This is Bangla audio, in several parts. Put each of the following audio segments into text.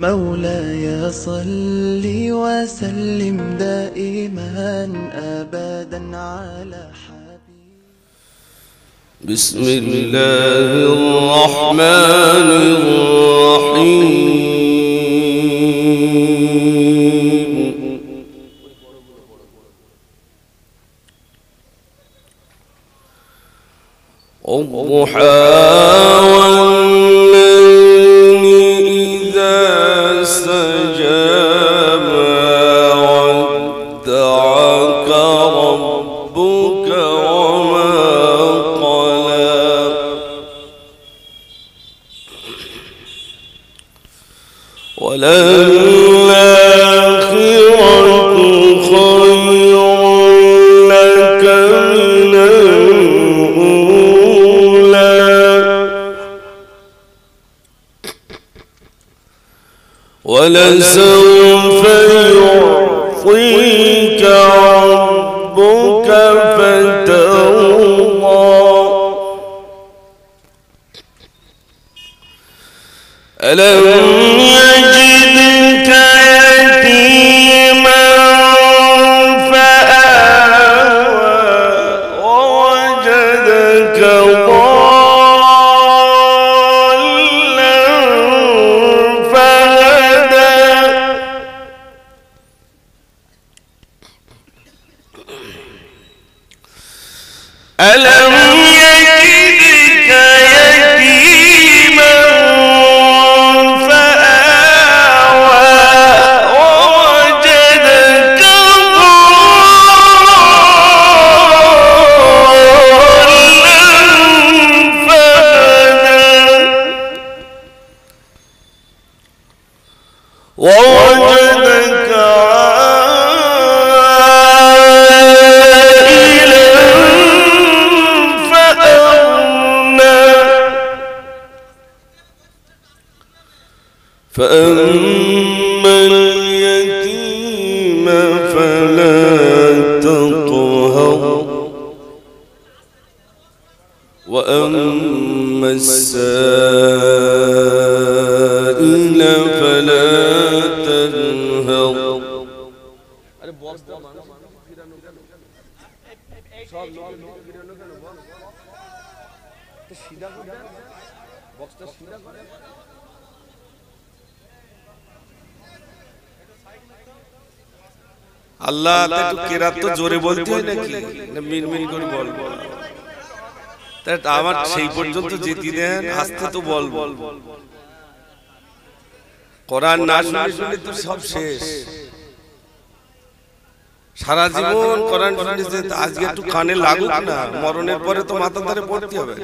مولاي صل وسلم دائما أبدا على حبيبي. بسم الله الرحمن الرحيم. الضحى والليل إذا سجى ما ودعك ربك وما قلى وللآخرة خير لك من ولسوف يعطيك ربك فترضى ألم يجدك يتيما فآوى ووجدك ألم يجدك يتيما فآوى ووجدك ضالا فهدى ووجدك فأما اليتيم فلا تقهر وأما السائل فلا تنهر আল্লাহ একটু কিরাত তো জোরে বলতে হয় নাকি না মিনমিন করে বলবো তাই আমার সেই পর্যন্ত যেতে দেন আস্তে তো বলবো কোরআন না শুনে তো সব শেষ সারা জীবন কোরআন শুনেছে আজকে একটু কানে লাগুক না মরণের পরে তো মাথা ধরে পড়তে হবে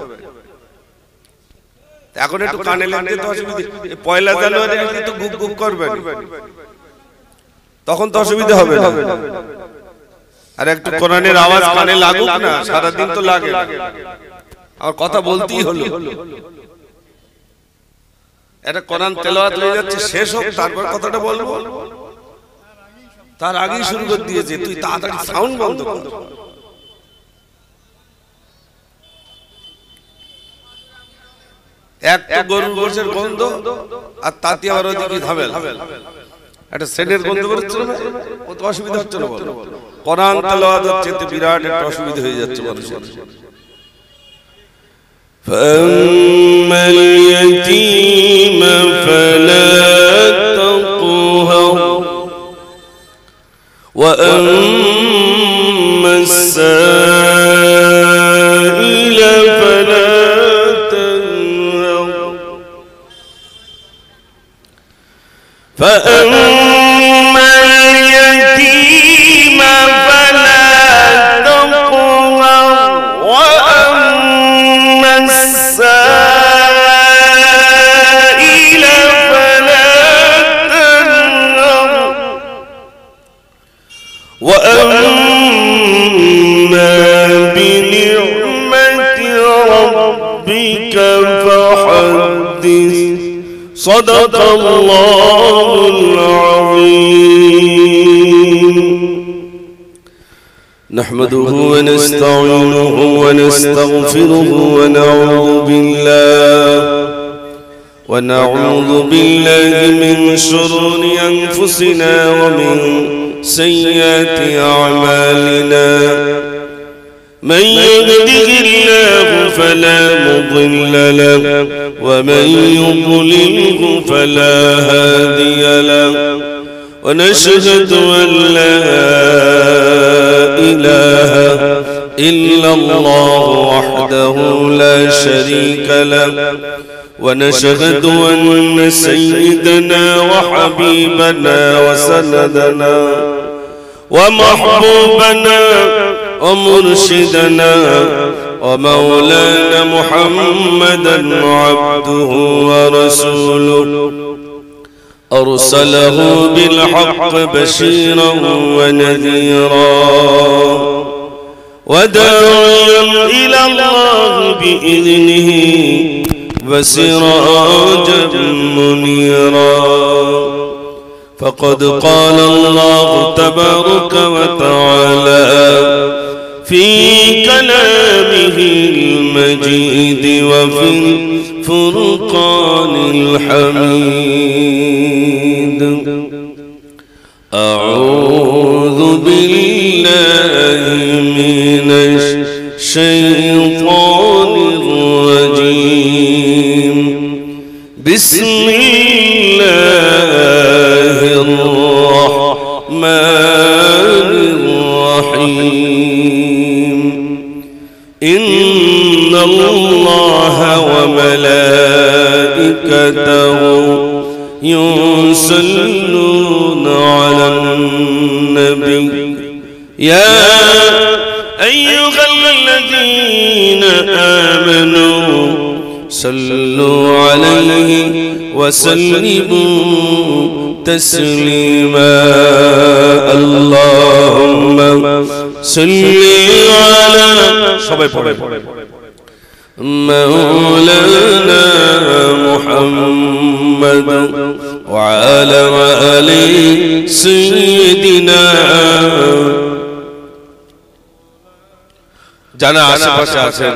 এখন একটু কানে লাগতে তো অসুবিধা পয়লা জানুয়ারি তো গুপ গুপ করবেন তখন তো অসুবিধা হবে না আর একটু কোরআনের আওয়াজ কানে লাগুক না সারা দিন তো লাগে আর কথা বলতেই হলো এটা কোরআন তেলাওয়াত হয়ে যাচ্ছে শেষ হোক তারপর কথাটা বলবো তার আগেই শুরু করে দিয়েছে তুই তাড়াতাড়ি সাউন্ড বন্ধ কর এক তো গরুর গোশতের গন্ধ আর তাতে আবার ওদিকে ঝামেলা একটা সেটের গন্ধ করছে না ও তো অসুবিধা হচ্ছে না বলো কোরআন তেলাওয়াত হচ্ছে তো বিরাট একটা অসুবিধা হয়ে যাচ্ছে মানুষের فأما اليتيم فلا تقهر وأما السائل فلا تنهر فأما اليتيم فلا تقهر وأما السائل فلا تنهر وأما بنعمة ربك فحدث صدق الله العظيم نحمده ونستعينه ونستغفره ونعوذ بالله ونعوذ بالله من شرور أنفسنا ومن سيئات أعمالنا من يهده الله فلا مضل له ومن يضلله فلا هادي له ونشهد أن لا إله إلا الله وحده لا شريك له ونشهد أن سيدنا وحبيبنا وسندنا ومحبوبنا ومرشدنا ومولانا محمدا عبده ورسوله أرسله بالحق بشيرا ونذيرا وداعيا إلى الله بإذنه وسراجا منيرا فقد قال الله تبارك وتعالى في كلامه المجيد وفي الفرقان الحميد أعوذ بالله من الشيطان الرجيم بسم الله الرحمن الرحيم إن الله وملائكته يصلون على النبي يا أيها الذين آمنوا صلوا عليه وسلموا تسليما اللهم صل على مولانا محمد وعلى آل سيدنا जाना आशेपाशे आছেন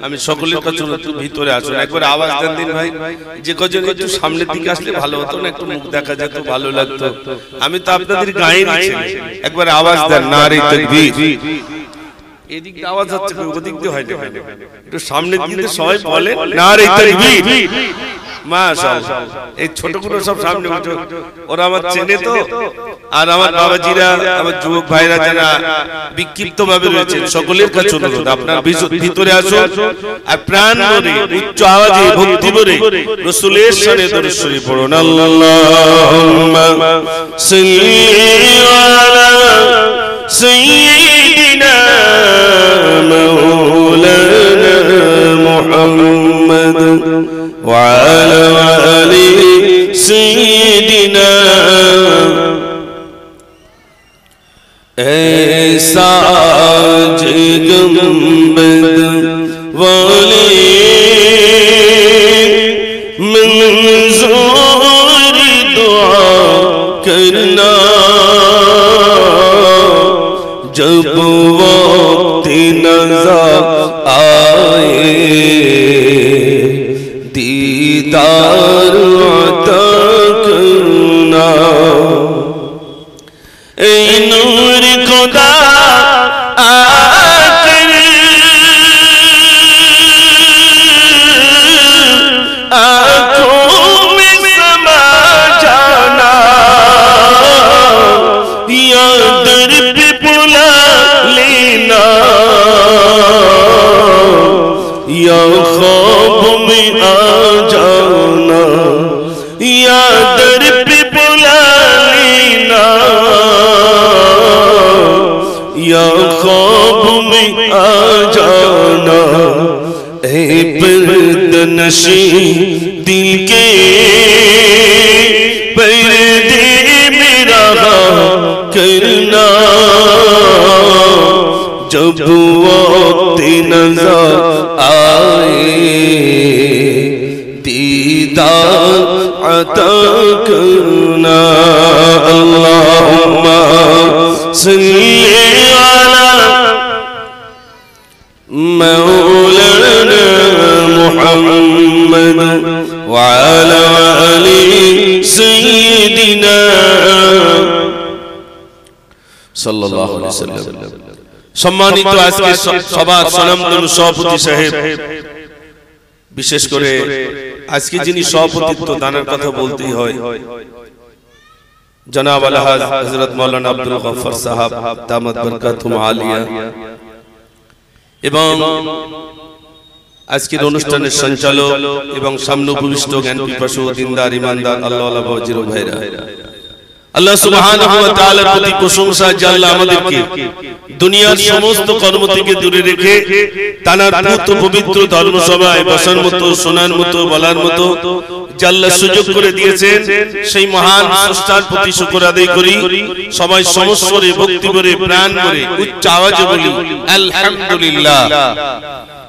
আমি সকলের কাছে ভিতরে আছেন একবার আওয়াজ দেন দিন ভাই যে কজন একটু সামনের দিকে আসলে ভালো হতো না একটু মুখ দেখা যেত ভালো লাগতো আমি তো আপনাদের গায়ে নিছি একবার আওয়াজ দেন নারে তাকবীর এদিক দিয়ে আওয়াজ হচ্ছে ওদিক দিয়ে হয় না একটু সামনের দিকে সবাই বলে নারে তাকবীর মাশাআল্লাহ এই ছোটগুলো সব সামনে উঠো ওরা আমার চেনে তো আর আমার বাবাজিরা আমার যুবক ভাইরা যারা বিক্ষিপ্তভাবে রয়েছেন সকলের কাছে অনুরোধ আপনারা ভিতরে আসুন আর প্রাণ ভরে উচ্চ আওয়াজে ভক্তি ভরে রাসূলের শানে দরুদ শরীফ পড়ুন আল্লাহুম্মা সাল্লি আলা সাইয়্যিদিনা মাওলানা মুহাম্মদ وعلى آل سيدنا ऐसा जगम्बद वाले मंजूर दुआ करना जब वक्त नज़र आए दीदार अता करना ऐ नूर खुदा आकर आँखों में समा जाना या दर पे बुला लेना या ख्वाब में आ जाना या दर पे बुला लेना या ख्वाब में आ जाना ऐ पर्दनशी दिल के पर्दे में रहा करना जब वक्त नज़र आए दीदार अता करना अल्लाहुम्मा सल्ली अला मौलाना मुहम्मद व अला سيدنا সাল্লাল্লাহু আলাইহি ওয়াসাল্লাম। সম্মানিত আজকে সবার স্বনামধন্য সভাপতি সাহেব, বিশেষ করে আজকে যিনি সভাপতিত্ব দানের কথা বলতেই হয়, জনাব আলহাজ হযরত মাওলানা আব্দুল গফফার সাহেব দামাত বরকাতুহুম আলিয়া, এবং আজকের অনুষ্ঠানের সঞ্চালক এবং সামনে উপবিষ্ট জ্ঞান পিপাসু দিনদার ইমানদার আল্লাহওয়ালা বাবাজির ভাইরা, আল্লাহ সুবহানাহু ওয়া তাআলার প্রতি প্রশংসা যে আল্লাহ আমাদেরকে দুনিয়ার সমস্ত কর্ম থেকে দূরে রেখে তানার পবিত্র ধর্মসভায় বসার মতো, শোনার মতো, বলার মতো যে আল্লাহ সুযোগ করে দিয়েছেন, সেই মহান স্রষ্টার প্রতি শুকর আদায় করি। সবাই সমস্বরে, ভক্তি ভরে, প্রাণ ভরে উচ্চ আওয়াজে বলি আলহামদুলিল্লাহ।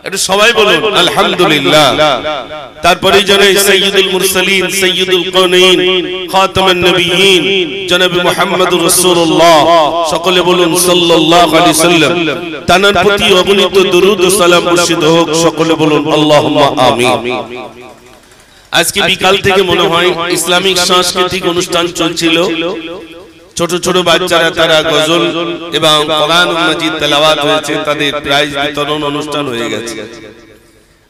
এটা সবাই বলুন আলহামদুলিল্লাহ। তারপরে জানাই সাইয়্যিদুল মুরসালিন, সাইয়্যিদুল কাউনাইন, খাতামুন নবিয়্যিন জনাব মুহাম্মদুর রাসূলুল্লাহ, সকলে বলুন সাল্লাল্লাহু আলাইহি সাল্লাম। তানার প্রতি অগণিত দরুদ ও সালাম বর্ষিত হোক, সকলে বলুন আল্লাহুম্মা আমিন। আজকে বিকাল থেকে মনে হয় ইসলামিক সাংস্কৃতিক অনুষ্ঠান চলছিল। ছোট ছোট বাচ্চারা তারা গজল এবং কোরআন মাজিদ তেলাওয়াত হয়েছে, তাদের প্রাইজ বিতরণ অনুষ্ঠান হয়ে গেছে।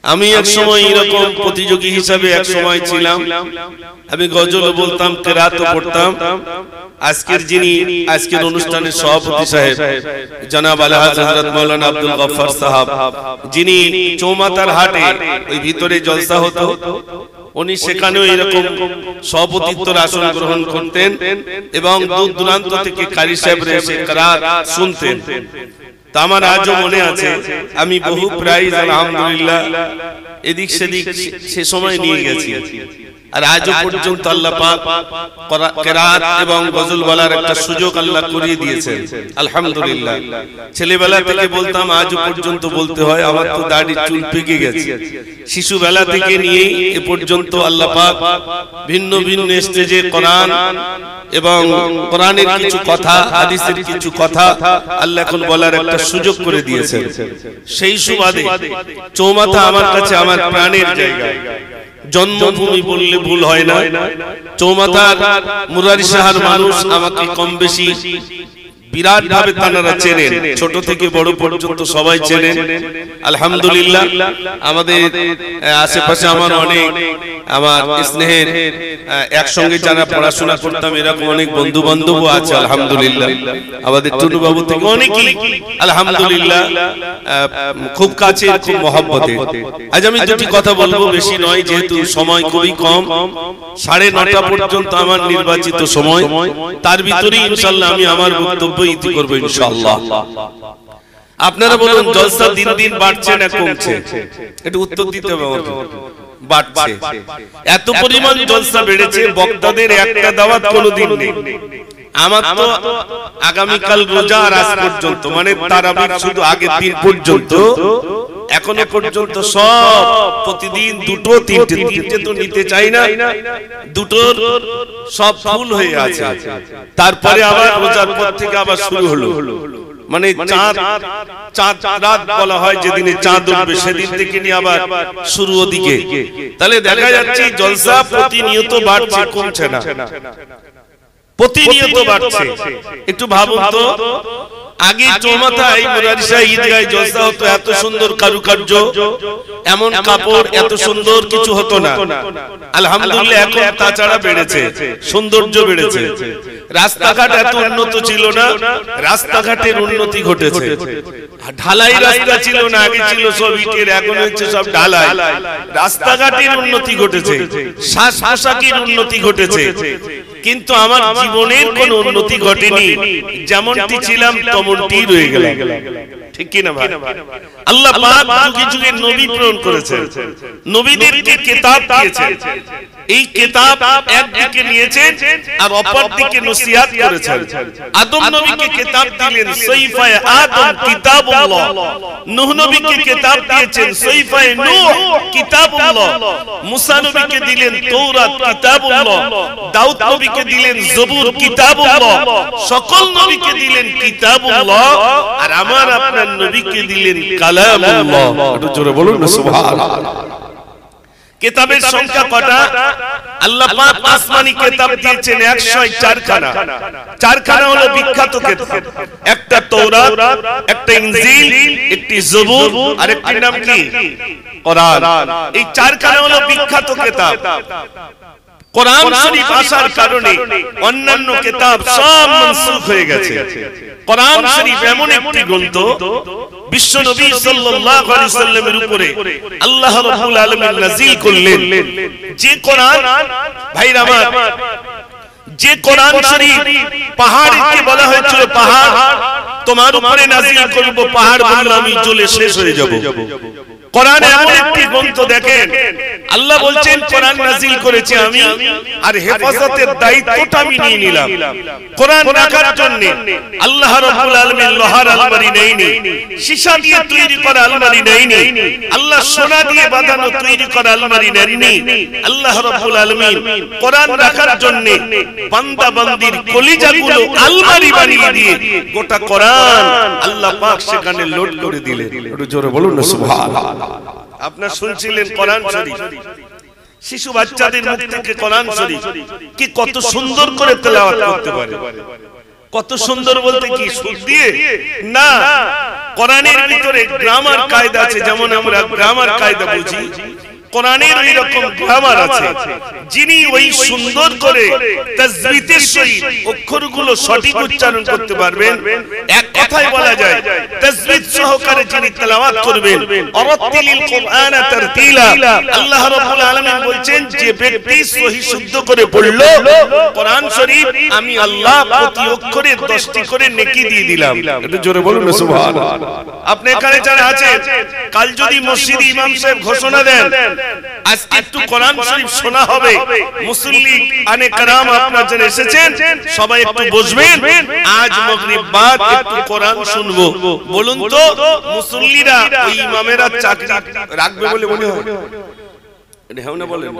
আমি এক সময় এরকম প্রতিযোগী হিসাবে এক সময় ছিলাম। আমি গজল বলতাম, কিরাতও পড়তাম। আজকের অনুষ্ঠানের সভাপতি সাহেব জনাব আলহাজ হযরত মাওলানা আব্দুল গফফার সাহেব, যিনি চৌমাতার হাটে ওই ভিতরে জলসা হতো, উনি সেখানেও এরকম সভাপতিত্বের আসন গ্রহণ করতেন এবং দূর দূরান্ত থেকে কারি সাহেবরা এসে কিরাত শুনতেন। তা আমার আজও মনে আছে, আমি বহু প্রাইজ আলহামদুলিল্লাহ এদিক সেদিক সে সময় নিয়ে গেছি। আর আজও পর্যন্ত আল্লাহ পাক কিরাত এবং গজল বলার একটা সুযোগ আল্লাহ করিয়ে দিয়েছেন আলহামদুলিল্লাহ। ছেলেবেলা থেকে বলতাম, আজও পর্যন্ত বলতে হয়, আমার তো দাড়ি চুল পেকে গেছে। শিশুবেলা থেকে নিয়ে এ পর্যন্ত আল্লাহ পাক ভিন্ন ভিন্ন স্টেজে কোরআন এবং কোরআনের কিছু কথা, হাদিসের কিছু কথা আল্লাহ এখন বলার একটা সুযোগ করে দিয়েছেন। সেই সুবাদে চৌমাথা আমার কাছে আমার প্রাণের জায়গা, জন্মভূমি বললে ভুল হয় না। চৌমাথার মুরারি শাহর মানুষ আমাকে কম বেশি বিরাট ভাবে তানারা চেনেন, ছোট থেকে বড় পর্যন্ত সবাই চেনেন আলহামদুলিল্লাহ। আমাদের আশেপাশে আমার স্নেহের একসঙ্গে যারা পড়াশোনা করতাম এরকম অনেক বন্ধু বান্ধবও আছে আলহামদুলিল্লাহ। আমাদের টুনু বাবু থেকে অনেকেই আলহামদুলিল্লাহ খুব কাছে, খুব মহব্বতে। আজ আমি দুটি কথা বলবো, বেশি নয়, যেহেতু সময় খুবই কম। 9:30 পর্যন্ত আমার নির্বাচিত সময়, তার ভিতরে ইনশাআল্লাহ আমি আমার বক্তব্য ইতি করব ইনশাআল্লাহ। আপনারা বলুন, জলসা দিন দিন বাড়ছে না কমছে? একটু উত্তর দিতে হবে আমাকে। বাড়ছে। এত পরিমাণ জলসা বেড়েছে, বক্তাদের একটা দাওয়াত কোনোদিন নেই। আমার তো আগামীকাল রোজা আর আজ পর্যন্ত, মানে তারাবির শুধু আগের দিন পর্যন্ত, এখনো পর্যন্ত সব প্রতিদিন দুটো তিনটে তো নিতে চাই না, দুটোর সব ফুল হয়ে আছে। তারপরে আবার রোজার পর থেকে আবার শুরু হলো, মানে চাঁদ রাত বলা হয়, যেদিনে চাঁদ উঠবে সেদিন থেকে নিয়ে আবার শুরু ওদিকে। তাহলে দেখা যাচ্ছে জলসা প্রতিনিয়ত বাড়ছে, কমছে না, প্রতিনিয়ত বাড়ছে। একটু ভাবুন তো, আগে চৌমাথায় মুরারি শাহ ঈদগাহে জলসা হতো, এত সুন্দর কারুকার্য, এমন কাপড়, এত সুন্দর কিছু হতো না। আলহামদুলিল্লাহ এখন তাছাড়া বেড়েছে, সৌন্দর্য বেড়েছে। রাস্তাঘাট এত উন্নত ছিল না, রাস্তাঘাটের উন্নতি ঘটেছে। ঢালাই রাস্তা ছিল না, আগে ছিল সব ইটের, এখন হচ্ছে সব ঢালাই। রাস্তাঘাটের উন্নতি ঘটেছে, শ্বাস প্রশ্বাসের উন্নতি ঘটেছে, কিন্তু আমার জীবনের কোনো উন্নতি ঘটেনি। যেমনটি ছিলাম তেমনটি রয়ে গেলাম, ঠিক কি না ভাই? আল্লাহ পাক যুগে যুগে নবী প্রেরণ করেছেন, নবীদেরকে কিতাব দিয়েছেন। এই কিতাব একদিকে নিয়েছেন আর অপর দিকে নসিহত করেছেন। আদম নবীকে কিতাব দিলেন সহিফায়ে আদম কিতাবুল্লাহ, নূহ নবীকে কিতাব দিয়েছেন সহিফায়ে নূহ কিতাবুল্লাহ, মুসা নবীকে দিলেন তাওরাত কিতাবুল্লাহ, দাউদ নবীকে দিলেন জবুর কিতাবুল্লাহ, সকল নবীকে দিলেন কিতাবুল্লাহ, আর আমার আপনার নবীকে দিলেন কালামুল্লাহ। একটু জোরে বলুন না সুবহানাল্লাহ। কিতাবের সংখ্যা কটা? আল্লাহ পাক আসমানি কিতাব দিয়েছেন 104 খানা। 4 খানা হলো বিখ্যাত কিতাব, একটা তাওরাত, একটা ইনজিল, একটি জবুর, আর একটি নাম কি? কোরআন। এই 4 খানা হলো বিখ্যাত কিতাব। কোরআন শরীফ আসার কারণে অন্যান্য কিতাব সব মানসুখ হয়ে গেছে। কোরআন শরীফ এমন একটি গ্রন্থ, বিশ্ব নবী সাল্লাল্লাহু আলাইহি সাল্লামের উপরে আল্লাহ রাব্বুল আলামিন নাযিল করলেন যে কোরআন, ভাইরা আমার, যে কোরআন শরীফ পাহাড়কে বলা হয়েছিল পাহাড় তোমার উপরে নাযিল করব, পাহাড় বলল আমি জ্বলে শেষ হয়ে যাব। কোরআন এমন একটি গ্রন্থ, দেখেন আল্লাহ বলছেন কোরআন নাযিল করেছি আমি, আর হেফাজতের দায়িত্বটা আমি নিয়ে নিলাম। কোরআন রাখার জন্য আল্লাহ রাব্বুল আলামিন লোহার আলমারি নেয়নি, সীসা দিয়ে তৈরি করা আলমারি নেয়নি, আল্লাহ সোনা দিয়ে বাঁধানো তৈরি করা আলমারি নেননি। আল্লাহ রাব্বুল আলামিন কোরআন রাখার জন্য বান্দা বান্দির কলিজাগুলো আলমারি বানিয়ে দিয়ে গোটা কোরআন আল্লাহ পাক সেখানে লোড করে দিলেন। একটু জোরে বলুন না সুবহানাল্লাহ। আপনারা শুনছিলেন কোরআন শরীফ, শিশু বাচ্চাদের মুখ থেকে কোরআন শরীফ কি কত সুন্দর করে তেলাওয়াত করতে পারে। কত সুন্দর বলতে কি সুর দিয়ে না, কোরআনের ভিতরে গ্রামার কায়দা আছে। যেমন আমরা গ্রামার কায়দা বুঝি, কোরআনের এরকম গ্রামার আছে। যিনি ওই সুন্দর করে তাজবিদের সহিত অক্ষরগুলো সঠিক উচ্চারণ করতে পারবেন, এক কথায় বলা যায় তাজবিদ সহকারে যিনি তেলাওয়াত করবেন, অরাত্তিলিল কুরআনা তারতিলা, আল্লাহ রাব্বুল আলামিন বলছেন যে ব্যক্তি সহিহ শুদ্ধ করে পড়লো কোরআন শরীফ, আমি আল্লাহ প্রতি অক্ষরে 10টি করে নেকি দিয়ে দিলাম। একটু জোরে বলুন না সুবহানাল্লাহ। আপনি এখানে যারা আছেন, কাল যদি মসজিদে ইমাম সাহেব ঘোষণা দেন আজকে একটু কোরআন শরীফ শোনা হবে, মুসল্লি আনে কারাম আপনারা যারা এসেছেন সবাই একটু বসবেন, আজ মাগরিব বাদ একটু কোরআন শুনবো। বলুন তো মুসল্লিরা ওই ইমামেরা চাকরি রাখবে বলে মনে হয়? এটা হয় না? বলেন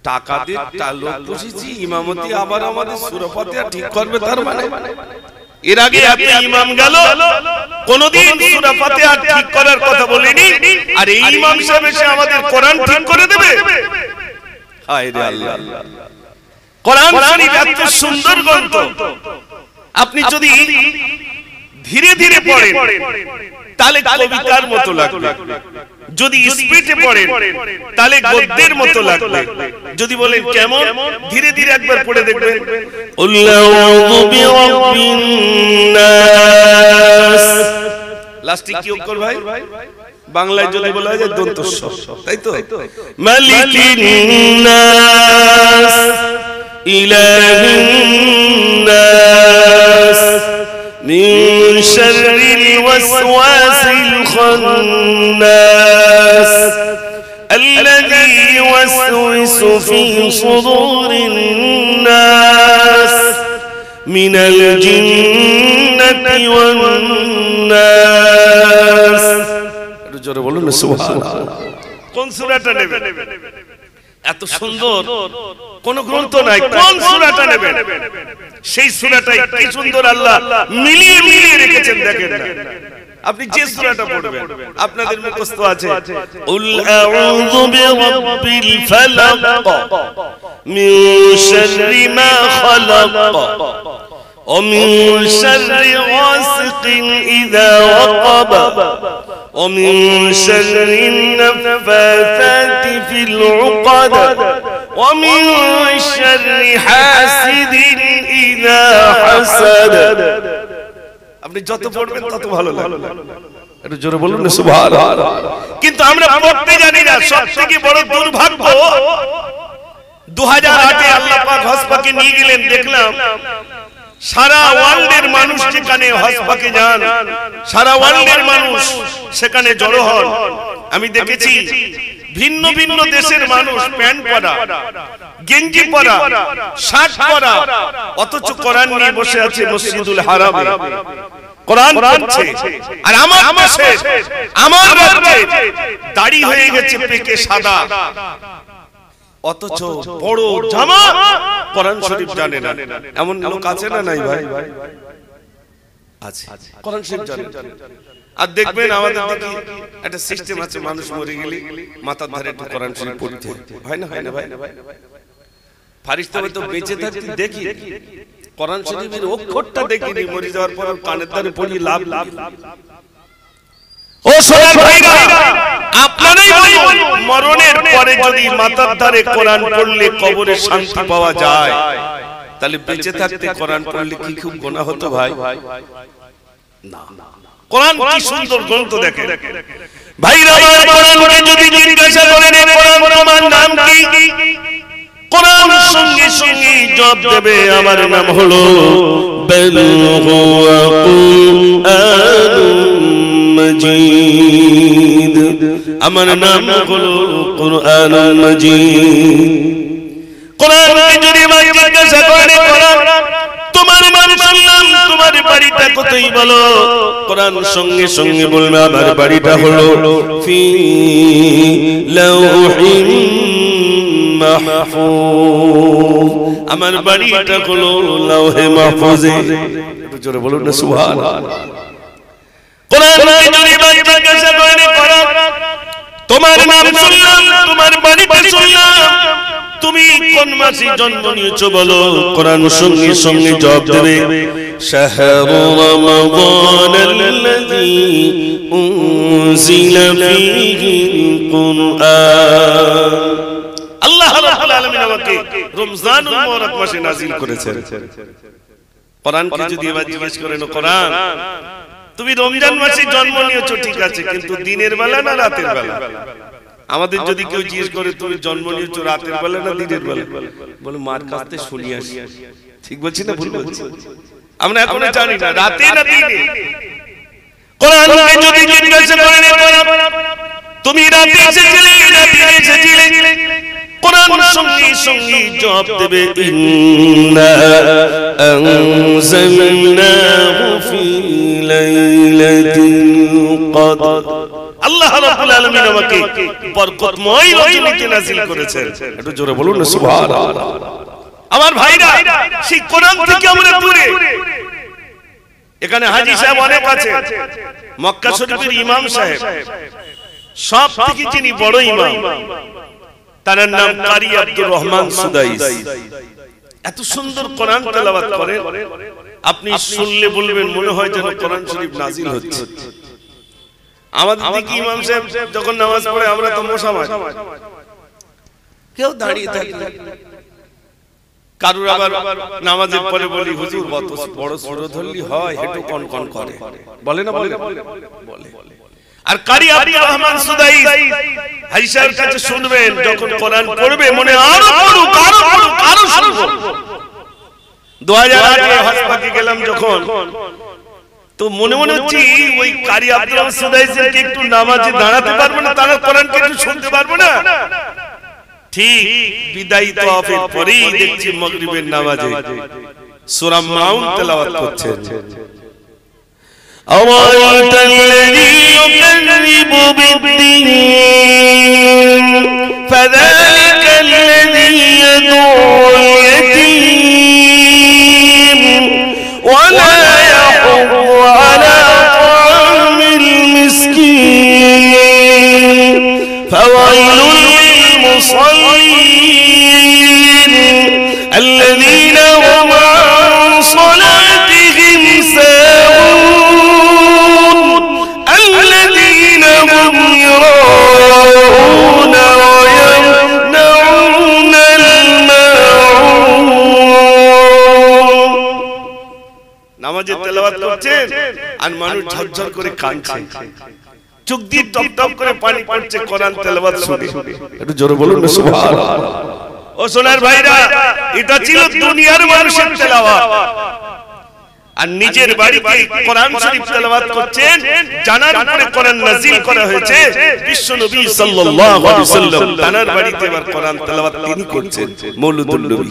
টাকা দিয়ে লোক বসেছি ইমামতি, আবার আমাদের সূরা ফাতিহা ঠিক করবে, তার মানে এর আগে আপনি ইমাম গেল কোনদিন সূরা ফাতিহা ঠিক করার কথা বলেনি, আর এই ইমাম সাহেব এসে আমাদের কোরআন ঠিক করে দেবে? হায় রে আল্লাহ, কোরআন শরীফ এত সুন্দর গ্রন্থ, আপনি যদি ধীরে ধীরে পড়েন তাহলে কবিতার মতো লাগবে, যদি স্পিডে পড়েন তাহলে গদ্যের মতো লাগবে। যদি বলেন কেমন, ধীরে ধীরে একবার পড়ে দেখবেন। আউযু বিরাব্বিন নাস, লাস্টে কি অক্ষর ভাই? বাংলায় যদি বলা যায় দন্ত স, তাই তো? মালিকিন নাস, ইলাহিন নাস, মিন শাররিল ওয়াসওয়াসিল খান্নাস, الذي يوسوس في صدور الناس من الجنة والناس। জোরে বলুন না সুবহানাল্লাহ। কোন সূরাটা নেবেন? এত সুন্দর কোন গ্রন্থ নাই, কোন সূরাটা নেবেন? সেই সূরাটাই কি সুন্দর আল্লাহ মিলিয়ে মিলিয়ে রেখেছেন, দেখেন না। আপনি যে সূরাটা পড়বেন আপনাদের মুখস্থ আছে, উল আউযু বিরাব্বিল ফালাক মিন শাররি মা খালাক ওয়া মিন শাররি গাসিকিন ইযা ওয়াকাব ওয়া মিন শাররিন নাফাসাতি ফিল উকাদ ওয়া মিন শাররি হাসিদিন ইযা হাসাদ। আপনি যত পড়বেন তত ভালো লাগবে। একটু জোরে বলুন না সুবহানাল্লাহ। কিন্তু আমরা পড়তে জানি না। সবথেকে বড় দুর্ভাগ্য, 2008-এ আল্লাহ পাক হজ পাকে নিয়ে গেলেন, দেখলাম সারা ওয়ার্ল্ডের মানুষ যেখানে হজ পাকে যান, সারা ওয়ার্ল্ডের মানুষ সেখানে জড়ো হন। আমি দেখেছি ভিন্ন ভিন্ন দেশের মানুষ প্যান্ট পরা, গেঞ্জি পরা, শার্ট পরা, অথচ কোরআন নিয়ে বসে আছে মসজিদুল হারামে, কোরআন পড়ছে। আর আমার দেশে, আমার রাজ্যে দাড়ি হয়ে গেছে পেকে সাদা, অথচ বড় জামা, কোরআন শরীফ জানে না। এমন লোক আছে না নাই ভাই? আছে, কোরআন শরীফ জানে। আর দেখবেন আমাদের দিকে একটা সিস্টেম আছে, মানুষ মরে গেলে মাথার ধারে একটু কোরআন শরীফ পড়তে হয় না, হয় না ভাই? ফারিস্তা তো বেঁচে থাকতে দেখি কোরআন শরীফের অক্ষরটা দেখিনি, মরে যাওয়ার পর কানের ধারে পড়ি লাভ। ও সোনার ভাইরা, আপনারাই বলুন, মরণের পরে যদি মাথার ধারে কোরআন পড়লে কবরে শান্তি পাওয়া যায়, তাহলে বেঁচে থাকতে কোরআন পড়লে কি খুব গুনাহ হতো ভাই? না। কোরআন কি সুন্দর গ্রন্থ দেখেন ভাইরা, কোরআনকে যদি জিজ্ঞাসা করেন কোরআন তোমার নাম কি, কোরআন সঙ্গে সঙ্গে জবাব দেবে আমার নাম হলো বাল হুয়া কুরআনুম মাজিদ, আমার নাম হলো কুরআনুল মাজিদ। কোরআনকে যদি জিজ্ঞাসা করে কোরআন তোমার নাম শুনলাম, তোমার বাড়িটা কোথায় বলো, কোরআন সঙ্গে সঙ্গে বলবে আমার বাড়িটা হলো ফি লাউহিন মাহফুজ, আমার বাড়িটা হলো লাউহে মাহফুজে। একটু জোরে বলুন না সুবহানাল্লাহ। কোরআনকে যদি জিজ্ঞাসা করে কোরআন তোমার নাম শুনলাম, তোমার বাড়িটা শুনলাম, তুমি কোন মাসে জন্ম নিয়েছো বলো, কোরআন সঙ্গে সঙ্গে জবাব দেবে শাহরু রমাদানাল্লাযী উনজিলা ফীহিল কুরআন, আল্লাহ রাব্বুল আলামিন আমাকে রমজানুল মুবারক মাসে নাযিল করেছেন। কোরআনকে যদি এবার জিজ্ঞেস করেন কোরআন তুমি রমজান মাসে জন্ম নিয়েছো ঠিক আছে, কিন্তু দিনের বেলা না রাতের বেলা? আমাদের যদি কেউ জিজ্ঞেস করে তুমি জন্ম নিয়েছো রাতের বেলা না দিনের বেলা, বলে মার কাছ থেকে শুনি আসি। ঠিক বলছি না ভুল বলছি? আমরা এখনো জানি না রাতে না দিনে। কোরআনকে যদি জিজ্ঞাসা করেন তুমি রাতে এসেছিলে না দিনে এসেছিলে, কোরআন সঙ্গে সঙ্গে জবাব দেবে ইন্না আনজালনাহু ফি লাইলাতিল কদর, আল্লাহ রাব্বুল আলামিন আমাকে বরকতময় রজনীতে নাযিল করেছেন। একটু জোরে বলুন না সুবহানাল্লাহ। আমার ভাইরা, সেই কোরআন থেকে আমরা দূরে। এখানে হাজী সাহেব অনেক আছে, মক্কা শরীফের ইমাম সাহেব, সব থেকে যিনি বড় ইমাম, তার নাম কারি আব্দুর রহমান সুদাইস। এত সুন্দর কোরআন তেলাওয়াত করেন, আপনি শুনলে বলবেন মনে হয় যেন কোরআন শরীফ নাযিল হচ্ছে। আমাদের দিকে ইমাম সাহেব যখন নামাজ পড়ে আমরা তো মশামার, কেউ দাঁড়িয়ে থাকে, কারুর আবার নামাজের পরে বলি হুজুর কত বড় সূরা ধরলি হয়, হেঁটু কন কন করে, বলে না বলে? আর কারি আব্দুর রহমান সুদাইস হাজী সাহেবের কাছে শুনবেন, যখন কোরআন পড়বে মনে আরো পড়ুক আরো পড়ুক আরো শুনবো। 2008 হাসপাতালে গেলাম যখন, তো মনে মনে হচ্ছে ওই কারি আব্দুর রহমান সুদাইসের কি একটু নামাজে দাঁড়াতে পারবো না, তারা কোরআনকে একটু শুনতে পারবো না? ঠিক বিদায়ী তাওয়াফের পরেই দেখছি মাগরিবের নামাজে সূরা মাউন তেলাওয়াত করছেন। أرأيت الذي يكذب بالدين فذلك الذي يدعو اليتيم ولا يحض على طعام المسكين فويل للمصلين الذين هم عن صلاتهم ساهون الذين هم يراءون ويمنعون الماعون। নামাজে তেলাওয়াত করছেন আর মানুষ ঝরঝর করে কাঁদছে, চোখ দিয়ে টপ টপ করে পানি পড়ছে কোরআন তেলাওয়াত শুনে। একটু জোরে বলুন না সুবহানাল্লাহ। ও সোনার ভাইরা, এটা ছিল দুনিয়ার মানুষের তেলাওয়াত, আর নিজের বাড়িতে কোরআন শরীফ তেলাওয়াত করছেন, জানার উপরে কোরআন নাযিল করা হয়েছে। বিশ্ব নবী সাল্লাল্লাহু আলাইহি ওয়াসাল্লাম তার বাড়িতে এবার কোরআন তেলাওয়াত তিনি করছেন, মওলুদুন নবী।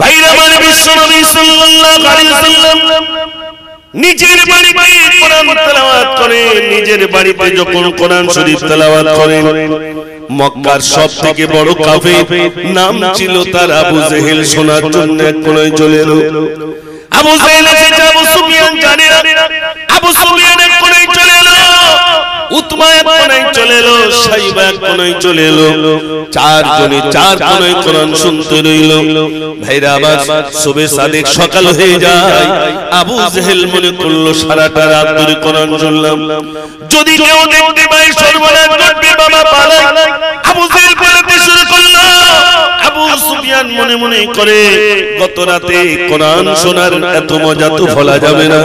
ভাইরা, মানে বিশ্ব নবী সাল্লাল্লাহু আলাইহি ওয়াসাল্লাম নিজের বাড়িতে কোরআন তেলাওয়াত করেন। নিজের বাড়িতে যখন কোরআন শরীফ তেলাওয়াত করেন, মক্কার সবথেকে বড় কাফের নাম ছিল তার আবু জেহেল, শোনার জন্য এক কোণে চলে এলো। আবু জেহেল এসেছে, আবু সুফিয়ান জানে না। আবু সুফিয়ান এক কোণায় চলে এলো, উতবা এক কোণায় চলে এলো, সাইবা এক কোণায় চলে এলো। চারজনে চার কোণায় কোরআন শুনতে রইল। ভাইরা আবার শুভে সাদেক সকাল হয়ে যায়। আবু জেহেল মনে করলো সারাটা রাত ধরে কোরআন শুনলাম, যদি কেউ দেখতে পায় সর্বনাশ ঘটবে, বাবা পালাই। আবু জেহেল বলতে শুরু করলো। আবু সুফিয়ান মনে মনে করে, গত রাতে কোরআন শোনার এত মজা তো ভোলা যাবে না।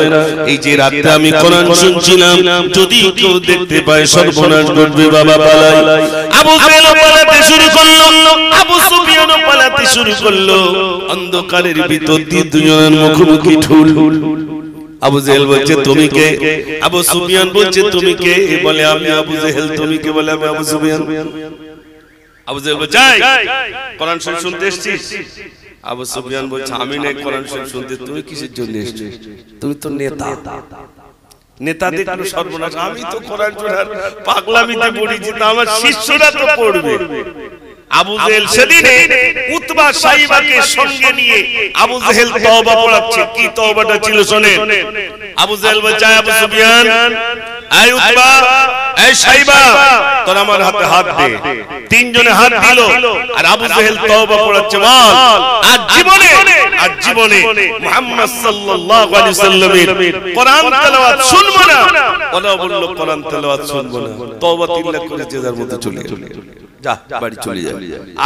এই যে রাতে আমি কোরআন শুনছিলাম, যদি কেউ দেখতে পায় সর্বনাশ ঘটবে, বাবা পালাই। আবু জেহেল পালাতে শুরু করলো, আবু সুফিয়ানও পালাতে শুরু করলো। অন্ধকারের ভিতর দিয়ে দুজনের মুখোমুখি ঠুল। আবু জেহেল বলছে তুমি কে? আবু সুফিয়ান বলছে তুমি কে? বলে আমি আবু জেহেল। তুমি কে? বলে আমি আবু সুফিয়ান। আবু জেহেল বলছে কোরআন শুনতে এসেছিস? আবু সুফিয়ান বলছে আমি না কোরআন শুনতে। তুমি কিসের জন্য এসেছিস? তুমি তো নেতা। নেতা দেখলো সর্বনাশ। আমি তো কোরআন শোনার পাগলামিতে পড়েছি, তা আমার শিষ্যরা তো পড়বে। আবু জেহেল সেদিনে উতবা সাইবাকে সঙ্গে নিয়ে আবু জেহেল তওবা পড়াচ্ছে। কি তওবাটা ছিল শোনেন। আবু জেহেল বলছে আবু সুফিয়ান, এই উতবা, এই সাইবা, তোর আমার হাতে হাত দে। তিনজনে হাত দিল, আর আবু জেহেল তওবা পড়াচ্ছে। বল আজ জীবনে মুহাম্মদ সাল্লাল্লাহু আলাইহি সাল্লামের কোরআন তেলাওয়াত শুনবো না। ওরা বলল কোরআন তেলাওয়াত শুনবো না। তওবা তিল্লাহ করে যে যার মধ্যে চলে গেল। যা বাড়ি চলে যা,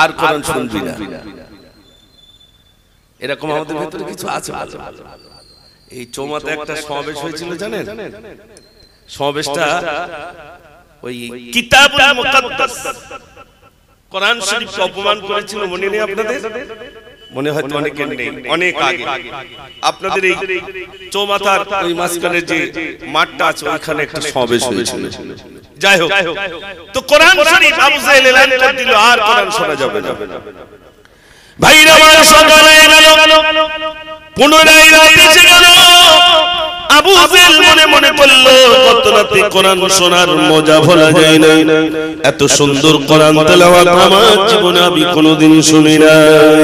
আর কোরআন শুনবি না। এরকম আমাদের ভিতরে কিছু আছে। এই চৌমাতে একটা সমাবেশ হয়েছিল জানেন? সমাবেশটা ওই কিতাবুল মুকাদ্দাস কোরআন শরীফকে অপমান করেছিল। মনে নেই আপনাদের? মনে হয়তো অনেকের নেই, অনেক আগে। আপনাদের এই চৌমাথার ওই মাঝখানে যে মাঠটা আছে, ওইখানে একটা সমাবেশ হয়েছিল। যাই হোক, তো কোরআন শরীফ আবু জেহেল এলান করে দিল, আর কোরআন শোনা যাবে না। ভাইরা আমার সকালে গেল, পুনরায় রাত এসে গেল। আবু জেহেল মনে মনে করলো গত রাতে কোরআন শোনার মজা ভোলা যায় না। এত সুন্দর কোরআন তেলাওয়াত আমার জীবনে আমি কোনোদিন শুনি নাই।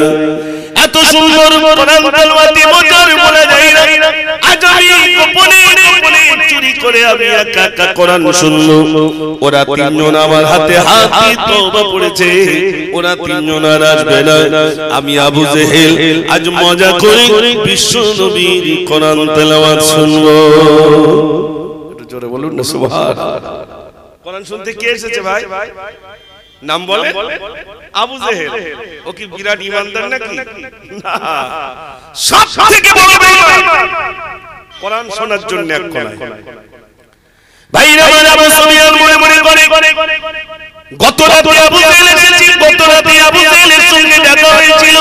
এত সুন্দর কোরআন তেলাওয়াতে মজা ভোলা যায় না। আজ আমি গোপনে গোপনে চুরি করে আমি একা একা কোরআন শুনলো। ওরা তিনজন আমার হাতে হাত দিয়ে তওবা পড়েছে। ওরা তিনজন আর আসবে না। আমি আবু জেহেল আজ মজা করে বিশ্ব নবীর কোরআন তেলাওয়াত শুনবো। একটু জোরে বলুন না সুবহানাল্লাহ। কোরআন শুনতে কে এসেছে ভাই? নাম বলে আবু জেহেল। ও কি বিরাট ইমানদার নাকি? না, সবথেকে বড় বেঈমান। কোরআন শোনার জন্য এক কোণায়। ভাইরা আমার আবু সুফিয়ান মনে মনে করে গত রাতে আবু জেহেল এসেছে। গত রাতে আবু জেহেলের সঙ্গে দেখা হয়েছিল।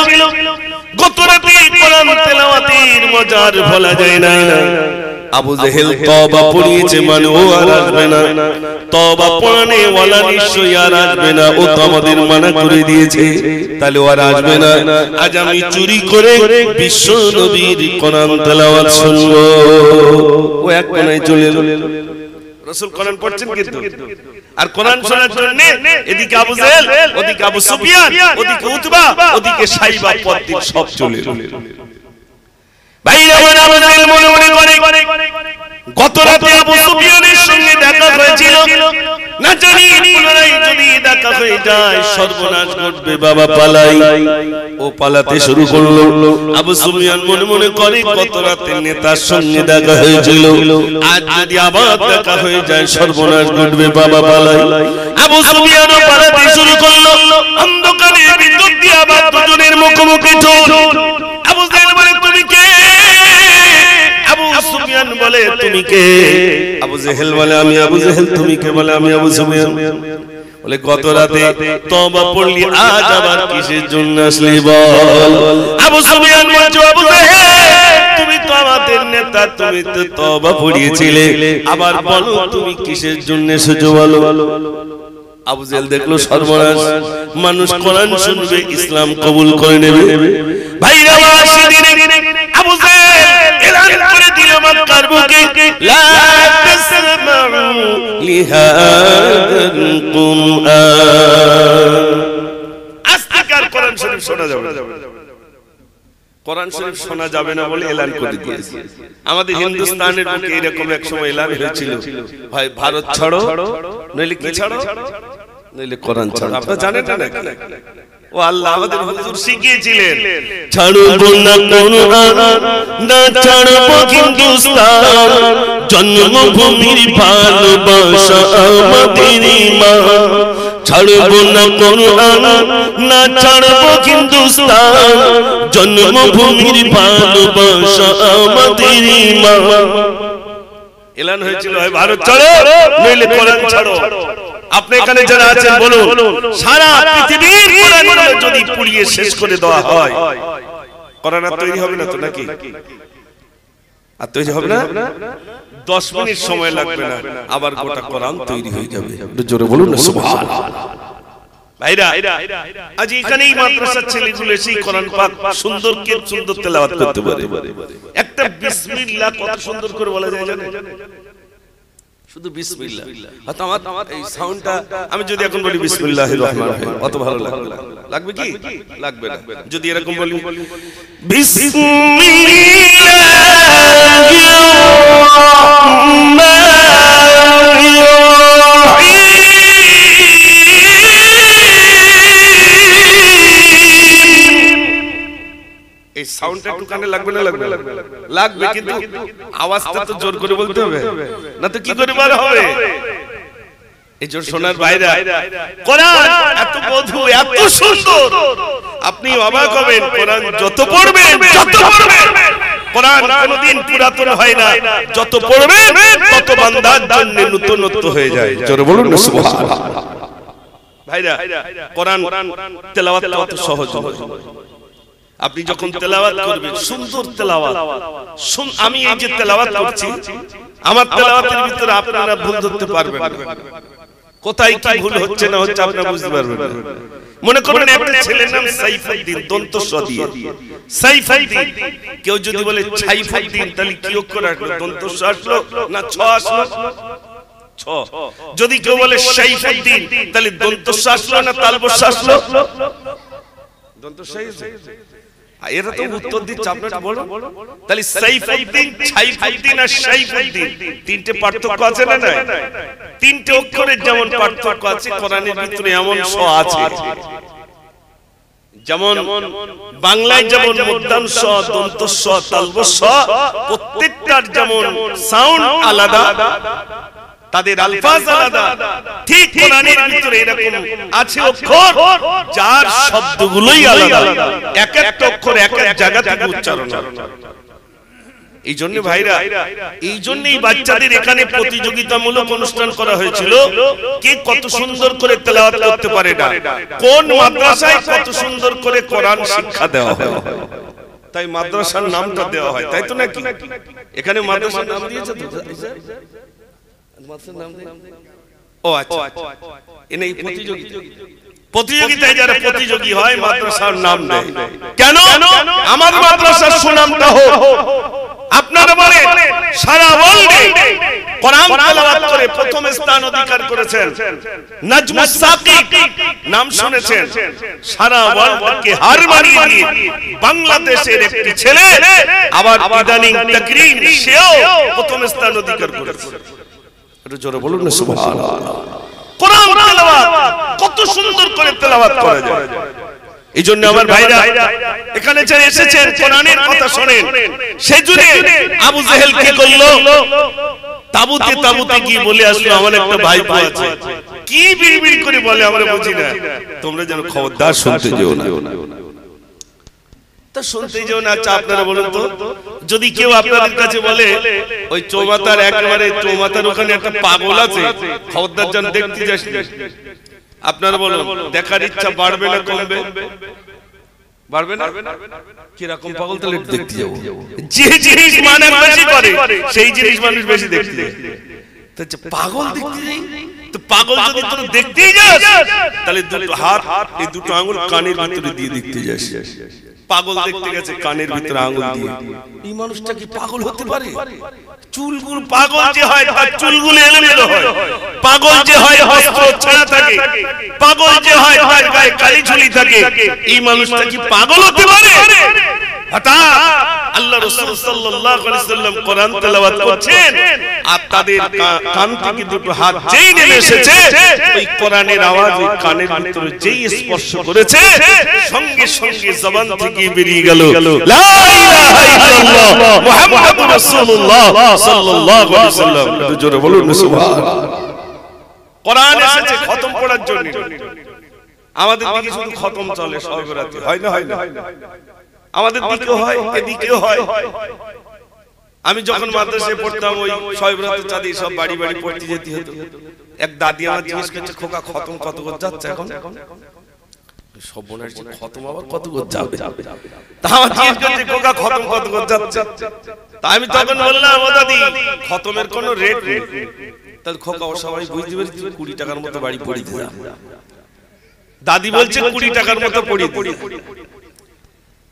গত রাতে কোরআন তেলাওয়াতের মজার ভোলা যায় না। আবু জেহেল তওবা পড়িয়েছে মানে ও আর আসবে না। তওবা পড়ানে ওয়ালা নিশ্চয়ই আর আসবে না। ও তো আমাদের মানা করে দিয়েছে, তাহলে ও আর আসবে না। আজ আমি চুরি করে বিশ্ব নবীর কোরআন তেলাওয়াত শুনবো। ও এক কোণায় চলে এলো। রাসূল কোরআন পড়ছেন কিন্তু, আর কোরআন শোনার জন্য এদিকে আবু জেহেল, ওদিকে আবু সুফিয়ান, ওদিকে উতবা, ওদিকে সাইবা, পদ্মা সব চলে এলো। ভাইরা আবু জেহেল মনে মনে করে গত রাতে আবু সুফিয়ানের সঙ্গে দেখা হয়েছিল। না জানি পুনরায় যদি দেখা হয়ে যায় সর্বনাশ ঘটবে, বাবা পালাই। ও পালাতে শুরু করলো। আবু সুফিয়ান মনে মনে করে গত রাতে নেতার সঙ্গে দেখা হয়েছিল, আজ যদি আবার দেখা হয়ে যায় সর্বনাশ ঘটবে, বাবা পালাই। আবু সুফিয়ানও পালাতে শুরু করলো। অন্ধকারের ভিতর দিয়ে আবার দুজনের মুখোমুখি ঠোল। আবু জেহেল বলে তুমি কে? আবু সুফিয়ান বলে তুমি কে? আবু জেহেল বলে আমি আবু জেহেল। তুমি কে? বলে আমি আবু সুফিয়ান। বলে গত রাতে তওবা পড়লি, আজ আবার কিসের জন্য আসলি বল? আবু সুফিয়ান বলছে আবু জেহেল তুমি তো আমাদের নেতা, তুমি তো তওবা পড়িয়েছিলে, আবার বলো তুমি কিসের জন্য এসেছো বলো। আবু জেহেল দেখলো সর্বনাশ, মানুষ কোরআন শুনবে, ইসলাম কবুল করে নেবে। ভাইরা আমার সেদিনে আবু জেহেল এলান করে দিল মক্কার বুকে, লা তাসমাউ লিহাদাল কুরআন। আস্তিকার কোরআন শরীফ শোনা যাবে। কোরআন শরীফ শোনা যাবে না বলে এলান করে দিয়েছে। আমাদের হিন্দুস্তানের বুকে এরকম এক সময় এলান হয়েছিল, ভাই ভারত ছাড়ো, নইলে কি ছাড়ো, নইলে কোরআন ছাড়ো। আপনারা জানেন না নাকি? ও আল্লাহ আমাদের হুজুর শিখিয়েছিলেন, ছাড়বো না কোরআন, না ছাড়বো হিন্দুস্তান, জন্মভূমির ভালোবাসা আমাদের ঈমান। ছাড়বো না কোরআন, না ছাড়বো হিন্দুস্তান, জন্মভূমির ভালোবাসা আমাদের ঈমান। এলান হয়েছিল, হয় ভারত ছাড়ো, নইলে কোরআন ছাড়ো। আপনি এখানে যারা আছেন বলুন, সারা পৃথিবীর কোরআনগুলো যদি পুড়িয়ে শেষ করে দেওয়া হয়, কোরআন আর তৈরি হবে না তো নাকি? আর তৈরি হবে না? 10 মিনিট সময় লাগবে না, আবার গোটা কোরআন তৈরি হয়ে যাবে। একটু জোরে বলুন না সুবহানাল্লাহ। ভাইরা, আজ এখানেই মাদ্রাসার ছেলেগুলো এসে কোরআন পাক সুন্দর কে সুন্দর তেলাওয়াত করতে পারে। একটা বিসমিল্লাহ কত সুন্দর করে বলা যায় জানেন? শুধু বিসমিল্লাহ। হয়তো আমার এই সাউন্ডটা আমি যদি এখন বলি বিসমিল্লাহির রহমানির রহিম, অত ভালো লাগবে না। লাগবে কি? লাগবে না। যদি এরকম বলি বিসমিল্লাহির রহমানির রহিম, এই সাউন্ডটা একটু কানে লাগবে না? লাগবে, লাগবে, কিন্তু আওয়াজটা তো জোর করে বলতে হবে, না তো কি করে বলা হবে? এই জোর শোনার ভাইরা, কোরআন এত মধুর, এত সুন্দর, আপনি অবাক হবেন। কোরআন যত পড়বেন, কোরআন কোনদিন পুরাতন হয় না, যত পড়বেন তত বান্দার জন্য নতুনত্ব হয়ে যায়। জোরে বলুন না সুবহানাল্লাহ। ভাইরা, কোরআন তেলাওয়াত কত সহজ। আপনি যখন তেলাওয়াত করবেন, সুন্দর তেলাওয়াত, আমি এই যে তেলাওয়াত করছি, আমার তেলাওয়াতের ভিতরে আপনারা ভুল ধরতে পারবেন না। কোথায় কি ভুল হচ্ছে না হচ্ছে আপনারা বুঝতে পারবেন না। মনে করেন একটা ছেলের নাম সাইফুদ্দিন, দন্ত স দিয়ে সাইফুদ্দিন। কেউ যদি বলে সাইফুদ্দিন, তাহলে কি অক্ষর আসলো? দন্ত স আসলো না ছ আসলো? ছ। যদি কেউ বলে সাইফুদ্দিন, তাহলে দন্ত স আসলো না তালব স আসলো? দন্ত স। এরা তো উত্তর দিচ্ছে, আপনারা বলো। তাহলে সাইফুদ্দিন, সাইফুদ্দিন আর সাইফুদ্দিন তিনটে পার্থক্য আছে না? না, তিনটে অক্ষরের যেমন পার্থক্য আছে, কোরআনের ভিতরে এমন স আছে। যেমন বাংলায় যেমন মূর্ধন্য স, দন্ত স, তালব স, প্রত্যেকটার যেমন সাউন্ড আলাদা, তাদের আলফাজ আলাদা, ঠিক কোরআনের ভিতরে এরকম আছে অক্ষর যার শব্দগুলোই আলাদা, এক একটা অক্ষর এক এক জায়গা থেকে উচ্চারণ। এই জন্য ভাইরা, এই জন্যই বাচ্চাদের এখানে প্রতিযোগিতামূলক অনুষ্ঠান করা হয়েছিল, কে কত সুন্দর করে তেলাওয়াত করতে পারে না, কোন মাদ্রাসায় কত সুন্দর করে কোরআন শিক্ষা দেওয়া হয়, তাই মাদ্রাসার নামটা দেওয়া হয়, তাই তো নাকি? এখানে মাদ্রাসার নাম দিয়েছে তো? ও আচ্ছা, এই প্রতিযোগিতায় যারা প্রতিযোগী হয় মাদ্রাসার নাম দেয় কেন? আমার মাদ্রাসার সুনামটা হোক। আপনারা বলেন, সারা ওয়ার্ল্ডে কোরআন তেলাওয়াত করে প্রথম স্থান অধিকার করেছেন নাজমুস সাকিব, নাম শুনেছেন? সারা ওয়ার্ল্ডকে হার মানিয়ে দিয়ে বাংলাদেশের একটি ছেলে আবার ইদানিং তাকরিম, সেও প্রথম স্থান অধিকার করেছে। একটু জোরে বলুন না সুবহানাল্লাহ। কোরআন তেলাওয়াত কত সুন্দর করে তেলাওয়াত করা যায়। এই জন্য আমার ভাইরা এখানে যারা এসেছেন, কোরআনের কথা শুনেন। সেজন্য আবু জেহেল কি করলো? তাবুতে তাবুতে গিয়ে বলে আসলো, আমার একটা ভাইপো আছে। কি বিড়বিড় করে বলে আমরা বুঝি না। তোমরা যেন খবরদার শুনতে যেও না, তা শুনতে যেও না। আচ্ছা আপনারা বলুন তো, যদি কেউ আপনাদের কাছে বলে ওই চৌমাথার একেবারে চৌমাথার ওখানে একটা পাগল আছে, খবরদার যেন দেখতে যাস, আপনারা বলুন দেখার ইচ্ছা বাড়বে না কমবে? বাড়বে না? কিরকম পাগল? তাহলে দেখতে যাবো। যে জিনিস মানুষ বেশি করে সেই জিনিস মানুষ বেশি দেখতে যায়। পাগল দেখতে যাই তো, পাগল যদি তোর দেখতেই যাস, তাহলে দুটো হাত, এই দুটো আঙুল কানের ভিতরে দিয়ে দেখতে যাস। পাগল দেখতে গেছে কানের ভিতরে আঙুল দিয়ে। এই মানুষটা কি পাগল হতে পারে? চুলগুলো, পাগল যে হয় তার চুলগুলো এলোমেলো হয়, পাগল যে হয় বস্ত্র ছাড়া থাকে, পাগল যে হয় তার গায়ে কালি ঝুলি থাকে। এই মানুষটা কি পাগল হতে পারে? হঠাৎ আল্লাহ রাসূল সাল্লাল্লাহু আলাইহি ওয়াসাল্লাম কোরআন তেলাওয়াত করছেন আর তাদের কান থেকে দুটো হাত যেই নেমে এসেছে ওই কোরআনের আওয়াজ ওই কানের ভিতরে যেই স্পর্শ করেছে সঙ্গে সঙ্গে জবান থেকে বেরিয়ে গেল লা ইলাহা ইল্লাল্লাহ মুহাম্মাদুর রাসূলুল্লাহ সাল্লাল্লাহু আলাইহি ওয়াসাল্লাম। জোরে বলুন সুবহানাল্লাহ। কোরআন এসেছে খতম পড়ার জন্য। আমাদের দিকে শুধু খতম চলে শবে রাতে, হয় না? হয় না? আমাদের দিকেও হয়, এদিকেও হয়। আমি যখন মাদ্রাসায় পড়তাম ওই শবে রাতে চাঁদে সব বাড়ি বাড়ি পড়তে যেতে হতো। এক দাদি আমার জিজ্ঞেস করছে, খোকা খতম কত করে যাচ্ছে এখন? সব মনে হচ্ছে খতম আবার কত করে যাবে। তা আমার জিজ্ঞেস করছে, খোকা খতম কত করে যাচ্ছে? তা আমি তখন বললাম, ও দাদি খতমের কোনো রেট নেই। তাহলে খোকা ও সবাই বুঝতে পেরেছি 20 টাকার মতো বাড়ি পড়ে দিতে। দাদি বলছে 20 টাকার মতো পড়ে দিতে।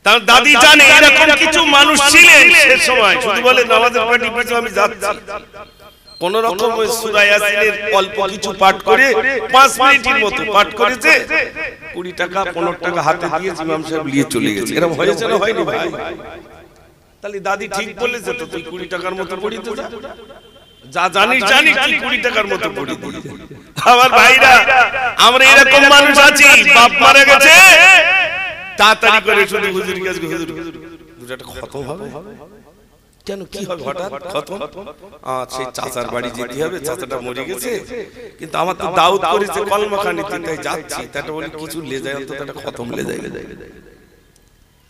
তার দাদি জানে এরকম কিছু মানুষ ছিলেন সে সময়, শুধু বলে নামাজের পার্টি পিছু আমি যাচ্ছি, কোন রকম ওই সূরা ইয়াসিনের অল্প কিছু পাঠ করে 5 মিনিটের মতো পাঠ করেছে, 20 টাকা 15 টাকা হাতে দিয়ে ইমাম সাহেব নিয়ে চলে গেছে। এরকম হয়েছে না হয়নি ভাই? তাহলে দাদি ঠিক বলেছে তো, তুই 20 টাকার মতো পড়িতে যা জানিস তুই 20 টাকার মতো পড়ি দিই। আমার ভাইরা, আমরা এরকম মানুষ আছি, বাপ মারা গেছে তাড়াতাড়ি করে শুধু হুজুর কাছে হুজুর দুটো খতম হবে। কেন কি হবে হঠাৎ খতম? সেই চাচার বাড়ি যেতে হবে, চাচাটা মরে গেছে, কিন্তু আমার তো দাউদ করেছে কলমা খানিতে, তাই যাচ্ছি। তাটা বলি কিছু লে যায়, অন্তত একটা খতম লে যায়।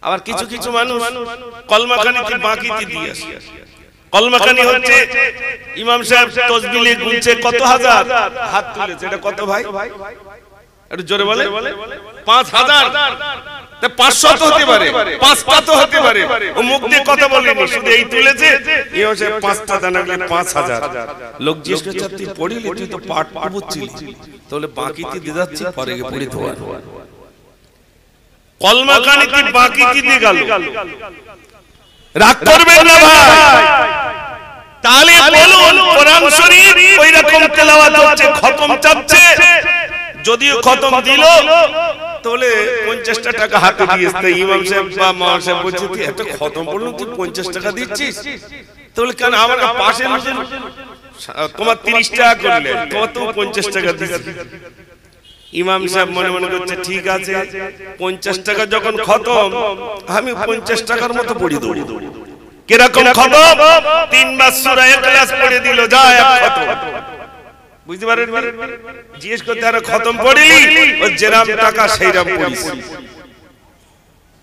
আবার কিছু কিছু মানুষ কলমা খানিতে বাকিতে দিয়ে আসে। কলমা খানি হচ্ছে ইমাম সাহেব তাসবিহে গুনছে কত হাজার, হাত তুলেছে, এটা কত ভাই? একটু জোরে বলে। 5000, 500 তো হতে পারে, 5টা তো হতে পারে। ও মুখ দিয়ে কথা বলেনি, শুধু এই তুলেছে। এই হচ্ছে 5টা দানা গেলে 5000। লোক জিজ্ঞেস করছে, তুই পড়িলি? তুই তো পাঠ বুঝছিলি, তাহলে বাকিতে দিয়ে যাচ্ছি, পরে গিয়ে পড়ে দেওয়া। কলমা কানিতে বাকিতে দিয়ে গেল, রাগ করবেন না ভাই। তাহলে বলুন কোরআন শরীফ ওই রকম তেলাওয়াত হচ্ছে, খতম চাচ্ছে। যদিও খতম দিল তাহলে 50 টাকা হাতে দিয়েছে। ইমাম সাহেব বা মাওলানা সাহেব বলছে, তুই এত খতম পড়লো, তুই 50 টাকা দিচ্ছিস? তাহলে কেন আমার পাশে তোমার 30 টাকা করলে, তোমার তো 50 টাকা দিচ্ছি। ইমাম সাহেব মনে মনে করছে, ঠিক আছে 50 টাকা যখন খতম, আমি 50 টাকার মতো পড়ি দেব। কিরকম খতম? 3 বার সূরা ইখলাস পড়ে দিল, যা এক খতম। বুঝতে পারেন? জিজ্ঞেস করতে আর খতম পড়িলি? ও যেরাম টাকা সেইরাম পড়িস।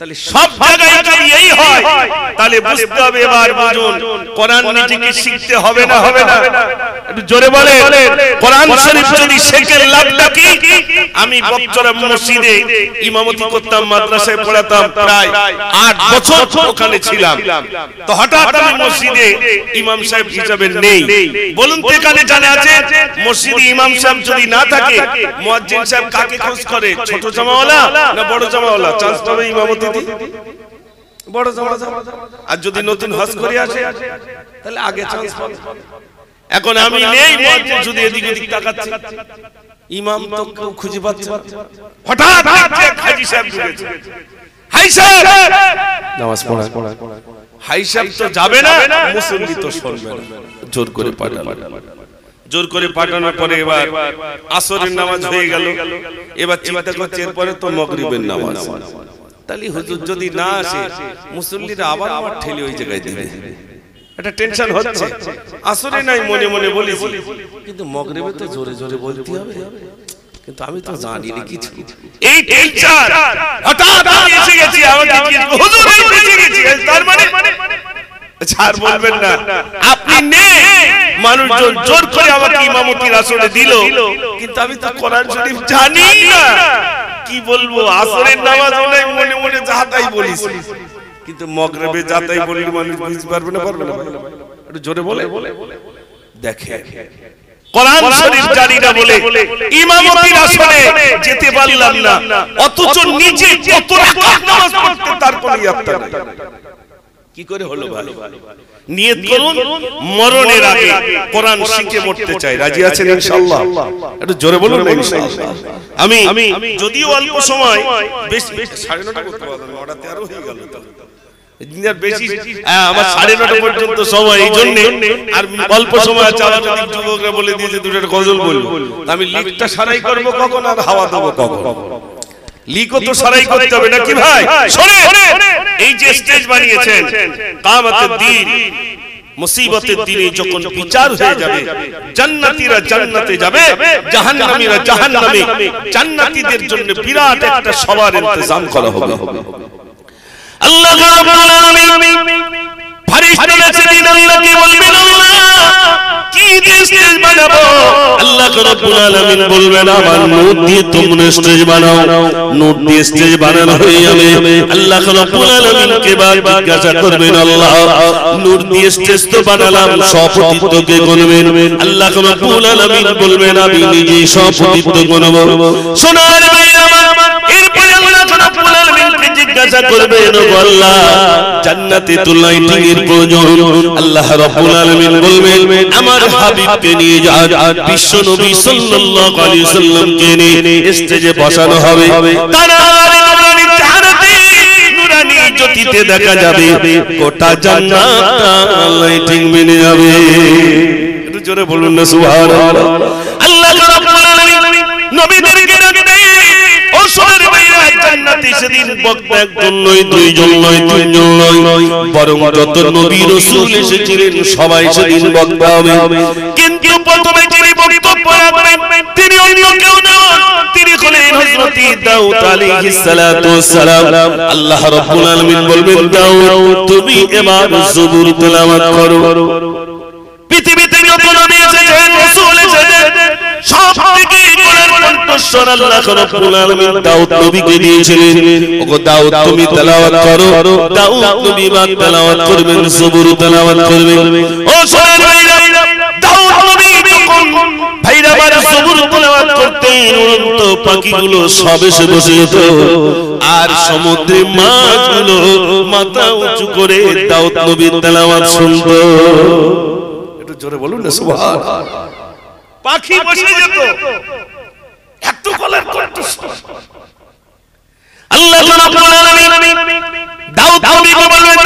তাহলে সব জায়গায় যদি এই হয়, তাহলে বুঝতে হবে, এবার বুঝুন কোরআন নিজেকে শিখতে হবে না হবে না? একটু জোরে বলে। কোরআন শরীফ যদি শেখার লাভটা কি? আমি বক্তরা মসজিদে ইমামতি করতাম, মাদ্রাসায় পড়াতাম, প্রায় 8 বছর ওখানে ছিলাম। তো হঠাৎ আমি মসজিদে ইমাম সাহেব হিসাবে নেই। বলুন তো এখানে জানা আছে মসজিদে ইমাম সাহেব যদি না থাকে, মুয়াজ্জিন সাহেব কাকে খোঁজ করে? ছোট জামাওয়ালা না বড় জামাওয়ালা? চান্স পাবে ইমামতি বড় জামাওয়ালা। আর যদি নতুন হজ করে আসে তাহলে আগে চান্স পাবে। এখন আমি নেই, মুয়াজ্জিন শুধু এদিক ওদিক তাকাচ্ছে, ইমাম তো কেউ খুঁজে পাচ্ছে না। হঠাৎ হাজী সাহেব ঢুকেছে, হাই সাহেব নামাজ পড়া। হাই সাহেব তো যাবে না, মুসল্লি তো শুনবে না, জোর করে পাঠালো। জোর করে পাঠানোর পরে এবার আসরের নামাজ হয়ে গেল। এবার চিন্তা করছে এরপরে তো মাগরিবের নামাজ। তাহলে হুজুর যদি না আসে, মুসল্লিরা আবার আমার ঠেলে ওই জায়গায় দিবে। একটা টেনশন হচ্ছে। আসরে নাই মনে মনে বলেছি, কিন্তু মাগরিবে তো জোরে জোরে বলতে হবে, কিন্তু আমি তো জানি না কিছু। এই টেনশন হঠাৎ আমি এসে গেছি, আমাকে কি হুজুর এসে গেছি, তার মানে ছাড় বলবেন না আপনি নেই। মানুষজন জোর করে আমাকে ইমামতির আসরে দিল, কিন্তু আমি তো কোরআন শরীফ জানি না, কি বলবো? আসরের নামাজ নাই, মনে মনে যা তাই বলিস, কিন্তু মাগরিবে যা তাই বলি মানুষ বুঝতে পারবে না, পারবে না? একটু জোরে বলে। দেখে কোরআন শরীফ জানি না বলে ইমামতির আসরে যেতে পারলাম না, অথচ নিজে কত রাকাত নামাজ পড়তে তার কোনো ইয়াদ নাই। কি করে হলো ভাই? নিয়ত করুন মরণের আগে কোরআন শিখে মরতে চাই। রাজি আছেন ইনশাআল্লাহ? একটু জোরে বলুন না ইনশাআল্লাহ। আমি যদিও অল্প সময়, বেশ 9:30 করতে পারলাম, 9:13 হয়ে গেল। বেশি আমার 9:30 পর্যন্ত সময়, এই জন্য আর অল্প সময় আছে। আবার যদি যুবকরা বলে দিয়েছে দুটো গজল বলবো, আমি লিখটা সারাই করবো কখন আর হাওয়া দেবো কখন? লিখো তো সারাই করতে হবে নাকি ভাই? শোনেন, এই যে স্টেজ বানিয়েছেন, কিয়ামতের দিন মুসিবতের দিনে যখন বিচার হয়ে যাবে, জান্নাতীরা জান্নাতে যাবে, জাহান্নামীরা জাহান্নামে, জান্নাতীদের জন্য বিরাট একটা সবার ইন্তজাম করা হবে। আল্লাহ রাব্বুল আলামিন ফেরেশতারা সেদিন আল্লাহকে বলবেন, আল্লাহ কি স্টেজ বানাবো? আল্লাহ রাব্বুল আলামিন বলবেন, আমার নূর দিয়ে তোমরা স্টেজ বানাও। নূর দিয়ে স্টেজ বানানো হয়ে যাবে। আল্লাহ রাব্বুল আলামিনকে জিজ্ঞাসা করবেন, আল্লাহ নূর দিয়ে স্টেজ তো বানালাম, সভাপতিত্বকে গণবেন? আল্লাহ রাব্বুল আলামিন বলবেন, আমি নিজেই সভাপতিত্ব গণব। সোনার ভাইরা আমার, এরপরে আল্লাহ রাব্বুল আলামিনকে জিজ্ঞাসা করবেন, ও আল্লাহ জান্নাতে তো লাইটিং এর প্রয়োজন। আল্লাহ রাব্বুল আলামিন বলবেন, আমার হাবিবকে নিয়ে যান, বিশ্ব নবী সাল্লাল্লাহু আলাইহি ওয়াসাল্লামকে নিয়ে স্টেজে বসানো হবে। তারা নুরানি জ্যোতিতে দেখা যাবে, গোটা জান্নাত লাইটিং মেনে যাবে। একটু জোরে বলুন না সুবহানাল্লাহ। আল্লাহ রাব্বুল আলামিন নবীদেরকে ডাকতেন, ও সোনার ভাইরা, জান্নাতে সেদিন বক্তা একজন নয়, দুইজন নয়, তিনজন নয়, বরং যত নবী রাসূল এসেছিলেন সবাই সেদিন বক্তা হবে। কিন্তু প্রথমে যিনি বক্তব্য রাখবেন তিনি অন্য কেউ নন, তিনি হলেন হযরত দাউদ আলাইহিস সালাতু ওয়াস সালাম। আল্লাহ রাব্বুল আলামিন বলবেন, দাউদ তুমি এবার জবুর তেলাওয়াত করো। পৃথিবীতে যত নবী এসেছেন, রাসূল এসেছেন, সবথেকে কোরআন কণ্ঠস্বর আল্লাহ রাব্বুল আলামিন দাউদ নবীকে দিয়েছিলেন। ওগো দাউদ তুমি তেলাওয়াত করো। দাউদ নবী বা তেলাওয়াত করবেন, জবুর তেলাওয়াত করবেন। ও সোনার ভাইরা, দাউদ নবী যখন ভাইরা বার জবুর তেলাওয়াত করতেন, উড়ন্ত পাখিগুলো সব এসে বসে যেত, আর সমুদ্রে মাছগুলো মাথা উঁচু করে দাউদ নবীর তেলাওয়াত শুনত। একটু জোরে বলুন না সুবহানাল্লাহ। পাখি বসে যেত, এত গলার কণ্ঠস্বর। আল্লাহ রাব্বুল আলামিন দাউদ নবীকে বললেন,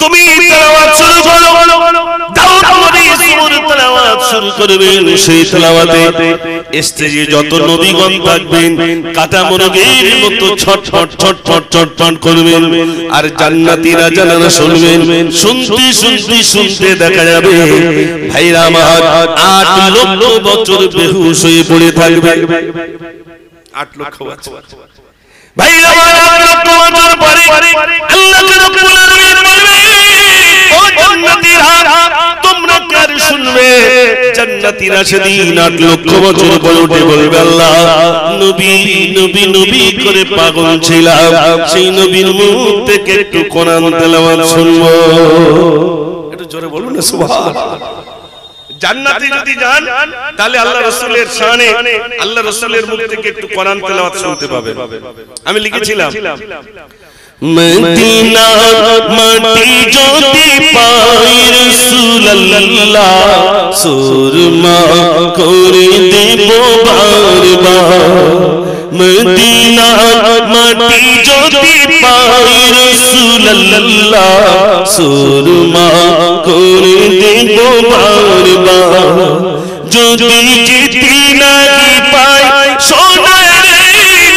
তুমি তেলাওয়াত শুরু করো। দাউদ নবী জবুর তেলাওয়াত শুরু করবেন। সেই তেলাওয়াতে স্টেজে যত নবীগণ থাকবেন কাটা মুরগির মতো ছটফট ছটফট ছটফট করবেন, আর জান্নাতীরা জানানা শুনবেন। শুনতে শুনতে শুনতে দেখা যাবে ভাইরা আমার 8 লক্ষ বছর বেহুশ হয়ে পড়ে থাকবে। 8 লক্ষ বছর ভাইরা আমার 8 লক্ষ বছর পরে আল্লাহ রাব্বুল আলামিন বলবেন, ও জান্নাতীরা তোমরা কার শুনবে? জান্নাতীরা সেদিন 8 লক্ষ বছর পরে উঠে বলবে, আল্লাহ নবী নবী নবী করে পাগল ছিলাম, সেই নবীর মুখ থেকে একটু কোরআন তেলাওয়াত শুনবো। একটু জোরে বলুন না সুবহানাল্লাহ। জান্নাতে যদি যান তাহলে আল্লাহ রাসূলের শানে, আল্লাহ রাসূলের মুখ থেকে একটু কোরআন তেলাওয়াত শুনতে পাবেন। আমি লিখেছিলাম, মদিনা মাটি যদি পাই রাসূলুল্লাহ, সুরমা করে দেব বারবার। মদিনা মাটি যদি পাই রাসূলুল্লাহ, সুরমা করে দেব বারবার। যদি যেতে নাই পাই সোনার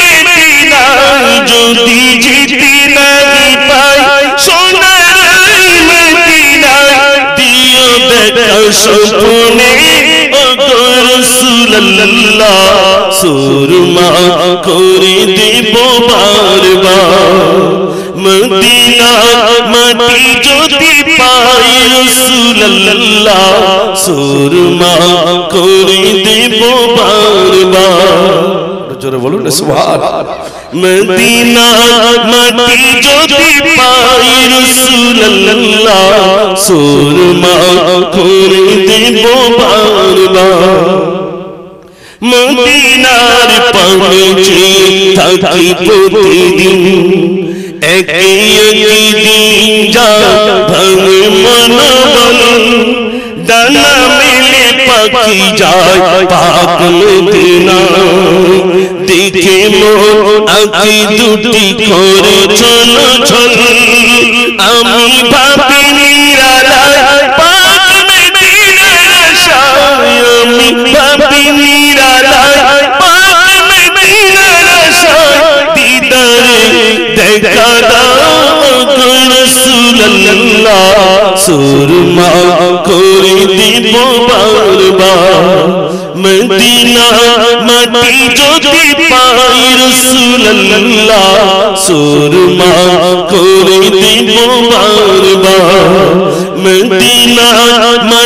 মদিনা, যদি যেতে নাই পাই সোনার মদিনা, দিও দেখা স্বপ্নে ও রাসূলুল্লাহ, সুরমা করে দেব বারবার। মদিনা মাটি যদি পাই রাসূলুল্লাহ, সুরমা করে দেব বারবার। জোরে বলুন না সুবহানাল্লাহ। মদিনা মাটি যদি পাই রাসূলুল্লাহ, সুরমা করে দেব বারবার। মদিনার পানে থাকি প্রতিদিন, একই দিন যা ভাঙে মনোবল। ডানা মেলে পাখি যায় পাক মদিনা, দেখে মন আঁকি দুটি করে চলো চল আমি ভাবি নিরালায় পাক মদিনার আশায় আমি ভাবি নিরালায় পাক মদিনার আশায় দিদারে দেখা দাও রাসূলুল্লাহ সুরমা করে দিব বারবার মদিনা মাটি যদি পাই রাসূলুল্লাহ সুরমা করে দিব বারবার মদিনা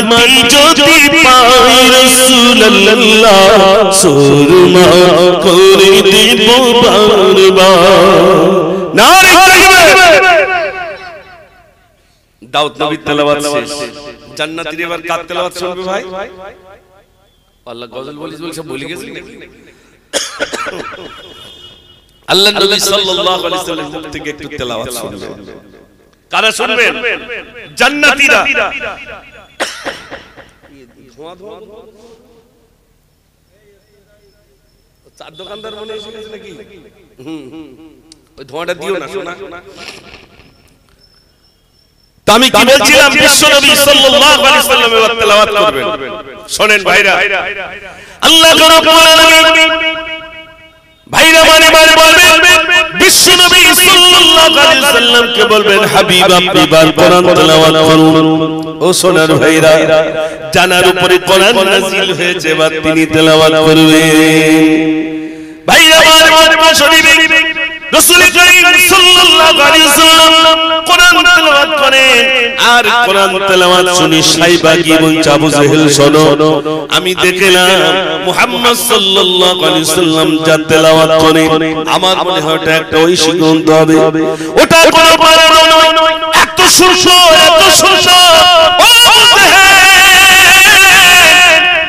মাটি যদি পাই রাসূলুল্লাহ সুরমা করে দিব বারবার নারে তাকবীর দাউদ নবী তেলাওয়াত শেষ জান্নাতীর এবার কার তেলাওয়াত শুনবে ভাই আল্লাহ গজল বলিস বলে সব ভুলে গেছিস নাকি আল্লাহ নবী সাল্লাল্লাহু আলাইহি ওয়াসাল্লাম মুখ থেকে একটু তেলাওয়াত শুনবেন কারা শুনবেন জান্নাতীরা ধোঁয়া ধোঁয়া চার দোকানদার মনে এসে গেছে নাকি ওই ধোঁয়াটা দিও না শোনা আমি কি বলছিলাম বিশ্বনবী সাল্লাল্লাহু আলাইহি ওয়াসাল্লাম এবার তেলাওয়াত করবেন শুনেন ভাইরা আল্লাহ রাব্বুল আলামিন ভাইরা মানে বলবেন বিশ্বনবী সাল্লাল্লাহু আলাইহি ওয়াসাল্লাম কে বলবেন হাবিব আপনি বার কোরআন তেলাওয়াত করুন ও সোনার ভাইরা জানার উপরে কোরআন নাযিল হয়েছে এবার তিনি তেলাওয়াত করবেন ভাইরা মানে শুনবেন রাসূল করিম সাল্লাল্লাহু আলাইহি ওয়াসাল্লাম কোরআন তেলাওয়াত করেন আর কোরআন তেলাওয়াত শুনে সাইবা কি বলছে আবু জেহেল শোনো আমি দেখলাম মুহাম্মদ সাল্লাল্লাহু আলাইহি ওয়াসাল্লাম যা তেলাওয়াত করেন আমার মনে হয় এটা একটা ঐশী গ্রন্থ হবে ওটা কোনো পারা নয় এত সুন্দর ও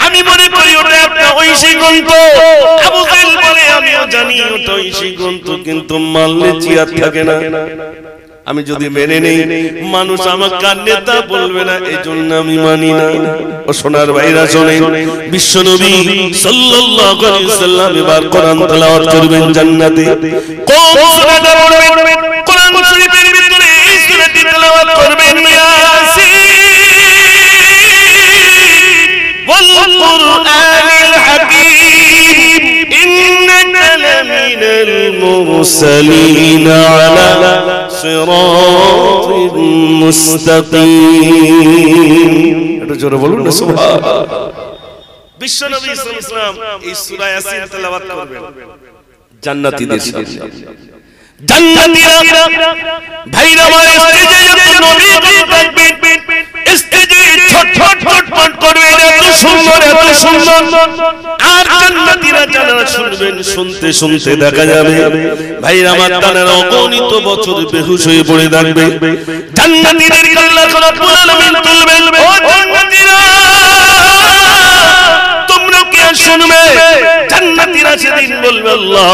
আমি মনে করি ওটা একটা ঐশী গ্রন্থ আবু জেহেল বলে আমিও জানি ওটা ঐশী গ্রন্থ কিন্তু মানলে জিয়াদ থাকে না আমি যদি মেনে নেই মানুষ আমাকে নেতা বলবে না এইজন্য আমি মানি না ও সোনার ভাইরা শুনেন বিশ্বনবী সাল্লাল্লাহু আলাইহি ওয়াসাল্লাম এবার কোরআন তেলাওয়াত করবেন জান্নাতে কোন সূরাটা পড়বেন কোরআন শরীফের ভিতরে এই সূরাটি তেলাওয়াত করবেন ইয়াসিন ওয়াল কুরআনিল হাকীম ইন্নাকা লামিনাল মুরসালিন আলা সিরাতিন মুস্তাকিম এটা জোরে বলুন না সুবহানাল্লাহ বিশ্বনবী সাল্লাল্লাহু আলাইহি ওয়াসাল্লাম এই সূরা ইয়াসিন তেলাওয়াত করবেন জান্নাতীদের সামনে জান্নাতীরা ভাইরা আমার স্টেজে যখন নবী থাকবেন স্টেজে ছটফট করবে এত সুন্দর আর জান্নাতীরা যারা শুনবেন শুনতে শুনতে দেখা যাবে ভাইরা আমার তারা অগণিত বছর বেহুশ হয়ে পড়ে থাকবে জান্নাতীদের আল্লাহ রাব্বুল আলামিন তুলবেন ও জান্নাতীরা তোমরা কি শুনবে জান্নাতীরা সেদিন বলবে আল্লাহ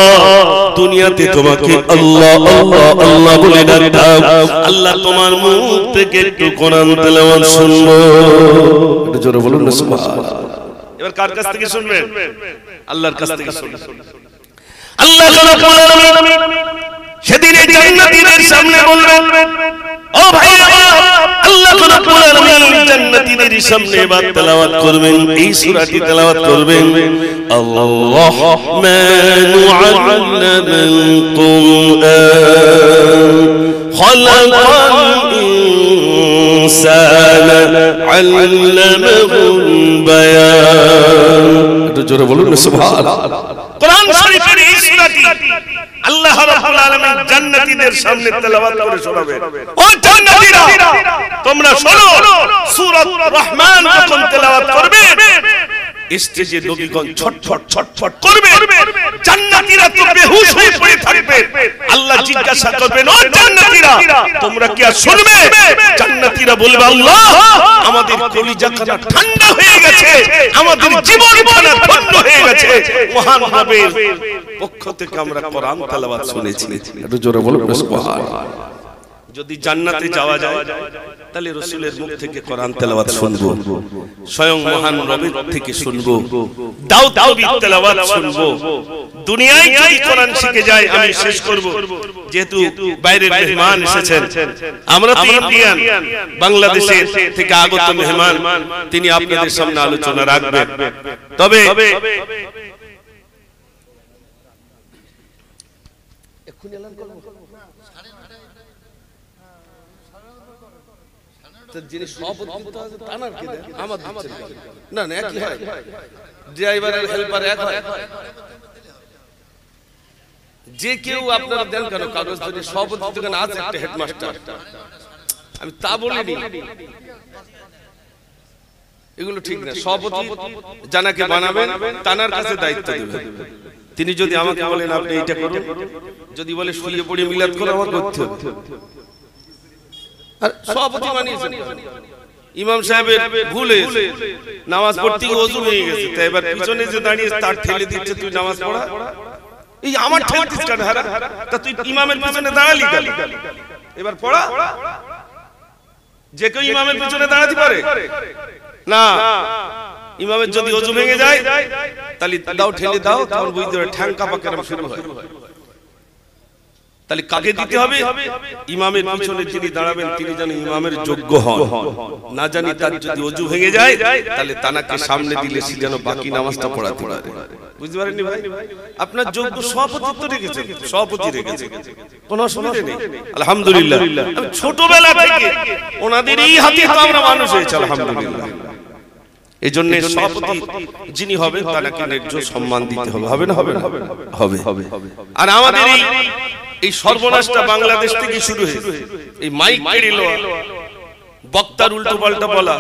দুনিয়াতে তোমাকে আল্লাহ আল্লাহ আল্লাহ বলে ডাকতাম আল্লাহ তোমার মুখ থেকে একটু কোরআন তেলাওয়াত শুনবো একটু জোরে বলুন না সুবহানাল্লাহ এবার কার কাছ থেকে শুনবেন আল্লাহর কাছ থেকে শুনবেন আল্লাহ রাব্বুল আলামিন সেদিন এই জান্নাতীদের সামনে বলবেন ও ভাইরা আল্লাহ রাব্বুল আলামিন জান্নাতীদের সামনে এবার তেলাওয়াত করবেন এই সূরাটি তেলাওয়াত করবেন আল্লাহ মানু আল্লামাল কুরআন খালাকাল ইনসানা আল্লামাহুল বায়ান একটু জোরে বলুন না সুবহানাল্লাহ কোরআন শরীফের এই সূরাটি আল্লাহ রাব্বুল আলামিন জান্নাতীদের সামনে তেলাওয়াত করে শোনাবেন ও জান্নাতীরা তোমরা শোনো সূরা রহমান যখন তেলাওয়াত করবে স্টেজে নবীগণ ছটফট করবে জান্নাতীরা তো বেহুশ হয়ে পড়ে থাকবে আল্লাহ জিজ্ঞাসা করবেন ও জান্নাতীরা তোমরা কি আর শুনবে জান্নাতীরা বলবে আল্লাহ আমাদের কলিজাখানা ঠান্ডা হয়ে গেছে আমাদের জীবনখানা ঠান্ডা হয়ে গেছে মহান রবের পক্ষ থেকে আমরা কোরআন তেলাওয়াত শুনেছি একটু জোরে বলুন সুবহানাল্লাহ যদি জান্নাতে যাওয়া যায় তাহলে রাসূলের মুখ থেকে কোরআন তেলাওয়াত শুনবো, স্বয়ং মহান রবের থেকে শুনবো, দাউদ নবীর তেলাওয়াত শুনবো। দুনিয়ায় যদি কোরআন শিখে যায় আমি শেষ করব, যেহেতু বাইরের মেহমান এসেছেন, আমরা তো ইন্ডিয়ান, বাংলাদেশের থেকে আগত মেহমান, তিনি আপনাদের সামনে আলোচনা রাখবেন। তবে এক্ষুনি এলান করব, যিনি সভাপতি টানার কি আমার না না একই হয়, ড্রাইভারের হেল্পার এক হয়, যে কেউ আপনারা দেন কেন কাগজ ধরে, সভাপতি দোকানে আছে একটা হেডমাস্টার, আমি তা বলিনি, এগুলো ঠিক না। সভাপতি জানাকে বানাবেন, টানার কাছে দায়িত্ব দেবেন। তিনি যদি আমাকে বলেন আপনি এইটা করুন, যদি বলে শুয়ে পড়ে মিলাদ করে, আমার করতে হবে। আর সভাপতি বানিয়েছেন, ইমাম সাহেবের ভুল হয়েছে, নামাজ পড়তে গিয়ে ওযু হয়ে গেছে, তাই এবার পিছনে যে দাঁড়িয়ে তার ঠেলে দিচ্ছে, তুই নামাজ পড়া, এই আমার ঠেলতিস কেন হারা, তা তুই ইমামের পিছনে দাঁড়ালি কেন, এবার পড়া। যে কেউ ইমামের পিছনে দাঁড়াতে পারে না, ইমামের যদি ওযু ভেঙে যায় তাহলে দাও ঠেলে দাও, তখন বুঝতে হবে ঠ্যাং কাঁপা কেরম শুরু হয়। তাহলে কাকে দিতে হবে? ইমামের পিছনে যিনি দাঁড়াবেন তিনি যেন ইমামের যোগ্য হন, না জানি তার যদি ওযু ভেঙে যায় তাহলে তানাকে সামনে দিলে সে যেন বাকি নামাজটা পড়াতে পারে। বুঝতে পারেননি ভাই? আপনার যোগ্য সভাপতিত্ব রেখেছেন, সভাপতি রেখেছেন, কোনো অসুবিধা নেই। আলহামদুলিল্লাহ, ছোটবেলা থেকে ওনাদের এই হাতে তো আমরা মানুষ হয়েছি, আলহামদুলিল্লাহ। এই জন্য সভাপতি যিনি হবেন তাকে ন্যায্য সম্মান দিতে হবে, হবে না? হবে না? হবে। আর আমাদের এই সর্বনাশটা বাংলাদেশ থেকে শুরু হয়েছে, এই মাইক কেড়ে লওয়া, বক্তার উল্টো পাল্টা বলা,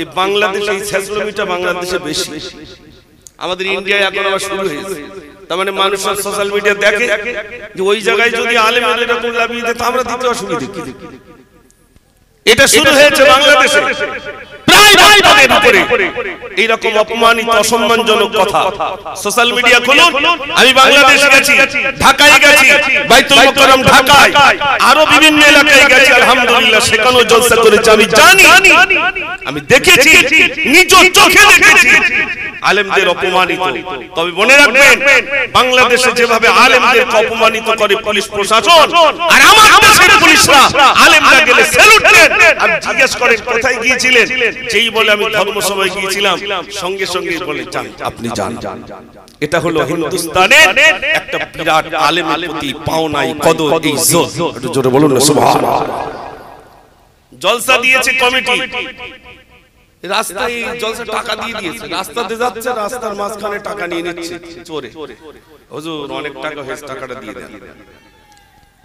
এই বাংলাদেশে এই ছেচল্লিটা বাংলাদেশে বেশি, আমাদের ইন্ডিয়ায় এখন আবার শুরু হয়েছে। তার মানে মানুষ সোশ্যাল মিডিয়া দেখে যে ওই জায়গায় যদি আলেমের এরকম লাভিয়ে দেয়, আমরা দিতে অসুবিধা কি? এটা শুরু হয়েছে বাংলাদেশে, এইরকম অপমানিত অসম্মানজনক কথা সোশ্যাল মিডিয়া খুলুন। আমি বাংলাদেশ গেছি, ঢাকায় গেছি, বাইতুল মুকাররম ঢাকায়, আরো বিভিন্ন এলাকায় গেছি, আলহামদুলিল্লাহ সেখানেও জলসা করেছি। আমি জানি, আমি দেখেছি, নিজ চোখে দেখেছি আলেমদের অপমানিত। তবে মনে রাখবেন, বাংলাদেশে যেভাবে আলেমদের অপমানিত করে পুলিশ প্রশাসন, আর আমার দেশের পুলিশরা আলেমরা গেলে স্যালুট দেন। আর জিজ্ঞেস করেন কোথায় গিয়েছিলেন, যেই বলে আমি ধর্মসভায় গিয়েছিলাম, সঙ্গে সঙ্গে বলে যান, আপনি যান। এটা হলো হিন্দুস্তানের একটা বিরাট আলেমের প্রতি পাওনাই কদর, ইজ্জত। একটু জোরে বলুন না সুবহানাল্লাহ। জলসা দিয়েছে কমিটি, রাস্তায় জলসা টাকা দিয়ে দিয়েছে, রাস্তাতে যাচ্ছে, রাস্তার মাঝখানে টাকা নিয়ে নিচ্ছে চোরে। হুজুর অনেক টাকা হয়েছে, টাকাটা দিয়ে দেন।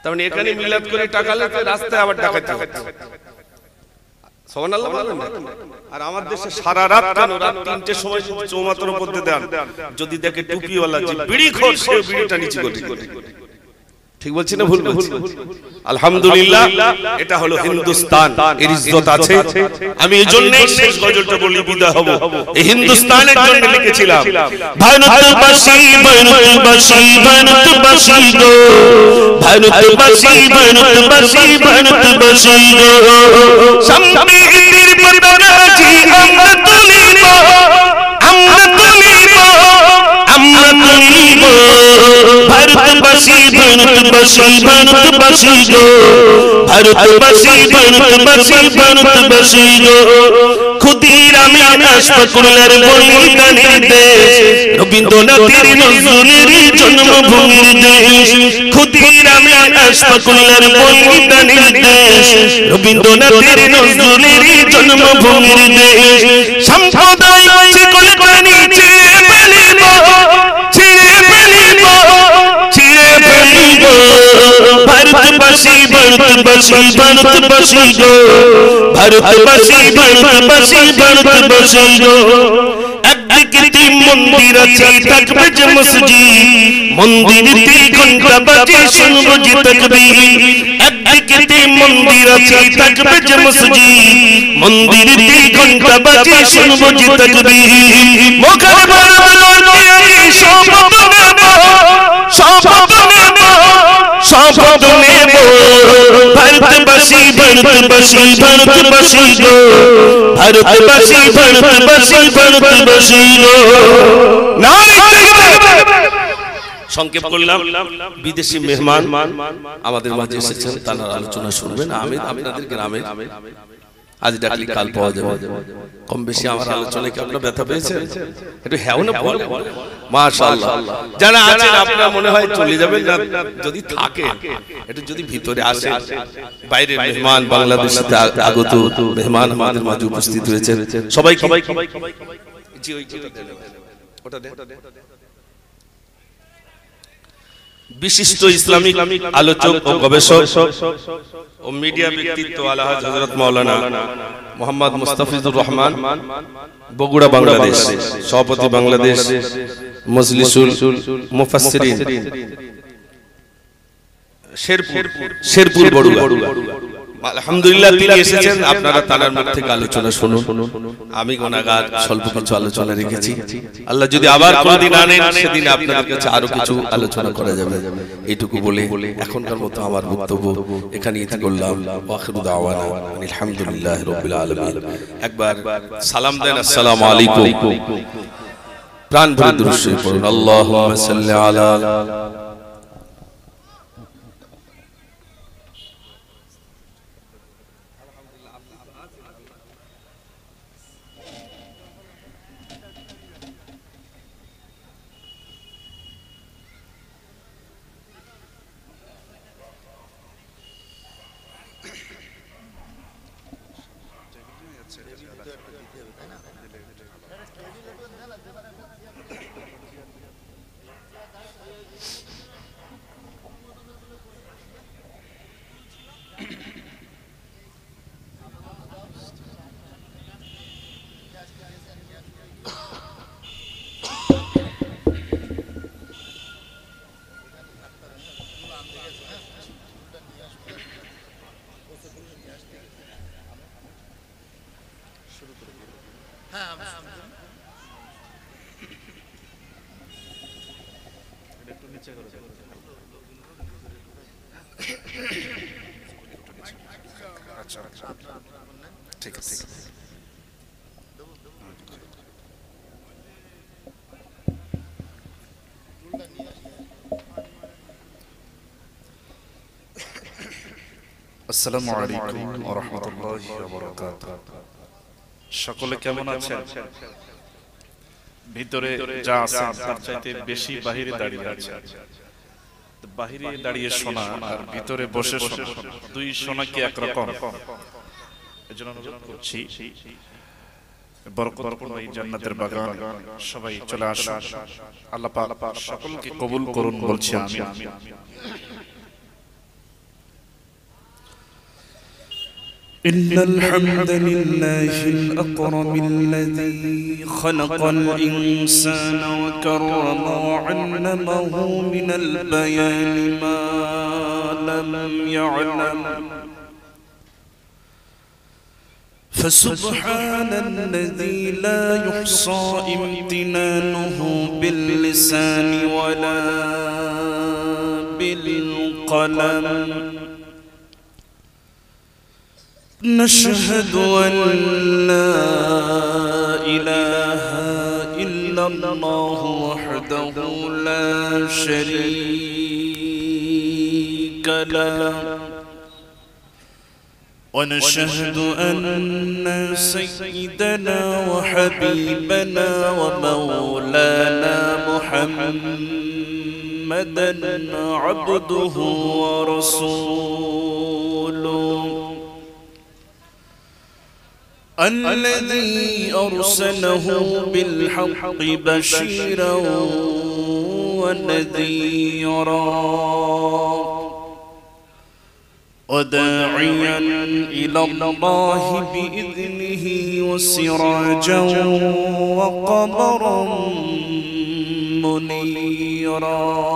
তার মানে এখানে মিলাদ করে টাকা লেতে, রাস্তায় আবার টাকা হচ্ছে। সুবহানাল্লাহ বলেন না? আর আমার দেশে সারা রাত কেন, রাত ৩টের সময় চৌমাথার উপর দিয়ে দেন, যদি দেখে টুপিওয়ালা যে বিড়ি খোর, সে বিড়িটা নিচে করে। ঠিক বলছি না ভুল বলছি? আলহামদুলিল্লাহ, এটা হলো হিন্দুস্তান, এর ইজ্জত আছে। আমি এইজন্যই শেষ গজলটা বলি বিদায় হব, এই হিন্দুস্তানের জন্য লিখেছিলাম। ভারতবাসী ভারতবাসী ভারতবাসী গো, ভারতবাসী ভারতবাসী ভারতবাসী গো, সম্প্রীতির পতাকাজি আমরা তুলিব, আমরা তুলিব, আমরা তুলিব। ভারতবাসী ভারতবাসী ভারতবাসী গো, ভারতবাসী ভারতবাসী ভারতবাসী গো, ক্ষুদিরামে আশফাকুল্লাহর বলিদানের দেশ, রবীন্দ্রনাথের নজরুলের জন্মভূমির দেশ। ক্ষুদিরামে আশফাকুল্লাহর বলিদানের দেশ, রবীন্দ্রনাথের নজরুলের জন্মভূমির দেশ। সম্প্রদায় শিকল টানি ছিঁড়ে ফেলিব, ছিঁড়ে ফেলিব, ছিঁড়ে ফেলিব। ভারতবাসী ভারতবাসী ভারতবাসী গো, ভারতবাসী ভারতবাসী ভারতবাসী গো। একদিকে মন্দির আছে, থাকবে যে মসজিদ, মন্দিরেতে ঘন্টা বাজে শুনবো যে তাকবীর। একদিকে মন্দির আছে, থাকবে যে মসজিদ, মন্দিরেতে ঘন্টা বাজে শুনবো যে তাকবীর। মুখের বলতে আমি শপথ নেব, শপথ নেব, শপথ নেব। ভারতবাসী ভারতবাসী ভারতবাসী গো ভারতবাসী ভারতবাসী ভারতবাসী গো সংক্ষেপ করলাম বিদেশি মেহমান আমাদের মাঝে এসেছেন তার আলোচনা শুনবেন আমি আপনাদের গ্রামে আজ ডাকলে কাল পাওয়া যাবে কম বেশি আমার আলোচনায় কি আপনারা ব্যথা পেয়েছেন একটু হ্যাঁ না বলে মাশাআল্লাহ যারা আছেন আপনারা মনে হয় চলে যাবেন না যদি থাকে একটু যদি ভিতরে আসে বাইরের মেহমান বাংলাদেশ থেকে আগত মেহমান আমাদের মাঝে উপস্থিত হয়েছে সবাইকে জি ওটা দে বিশিষ্ট ইসলামিক আলোচক ও গবেষক ও মিডিয়া ব্যক্তিত্ব আলা হযরত মাওলানা মোহাম্মদ মুস্তাফিজুর রহমান বগুড়া বাংলাদেশ সভাপতি বাংলাদেশ মজলিসুল মুফাসসিরিন শেরপুর বড়ুয়া আলহামদুলিল্লাহ তিনি এসেছেন আপনারা তার মুখ থেকে আলোচনা শুনুন আমি গুনাহগার স্বল্প কিছু আলোচনা রেখেছি আল্লাহ যদি আবার কোনদিন আনেন সেদিন আপনাদের কাছে আরো কিছু আলোচনা করা যাবে এইটুকু বলে এখনকার মতো আমার বক্তব্য এখানেই করলাম ওয়াখিরু দাওয়ানা আলহামদুলিল্লাহি রাব্বিল আলামিন একবার সালাম দেন আসসালামু আলাইকুম প্রাণ ভরে দুরূদ শরীফ পড়ুন আল্লাহুম্মা সাল্লি আলা ঠিক আছে আসসালামু আলাইকুম ওয়া রাহমাতুল্লাহি ওয়া বারাকাতুহু সকলে কেমন আছেন ভিতরে যা আছে তার চাইতে বেশি বাইরে দাঁড়িয়ে আছে বাইরে দাঁড়িয়ে শোনা আর ভিতরে বসে শোনা দুই শোনা কি এক রকম এজন্য অনুরোধ করছি বরকতপূর্ণ এই জান্নাতের বাগান সবাই চলে আসুন আল্লাহ পাক সকলকে কবুল করুন বলছি আমিন إن الحمد لله الأكرم الذي خلق الإنسان وكرم وعلمه من البيان ما لم يعلم فسبحان الذي لا يحصى امتنانه باللسان ولا بالقلم نشهد أن لا إله إلا الله وحده لا شريك له ونشهد أن سيدنا وحبيبنا ومولانا محمدا عبده ورسوله الذي أرسله بالحق بشيرا ونذيرا وداعيا إلى الله بإذنه وسراجا وقمرا منيرا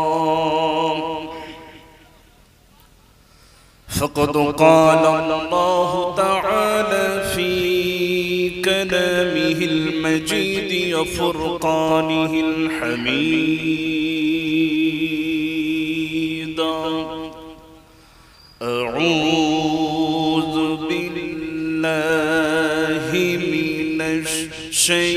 فقد قال الله تعالى في كلامه المجيد وفرقانه الحميد أعوذ بالله من الشيطان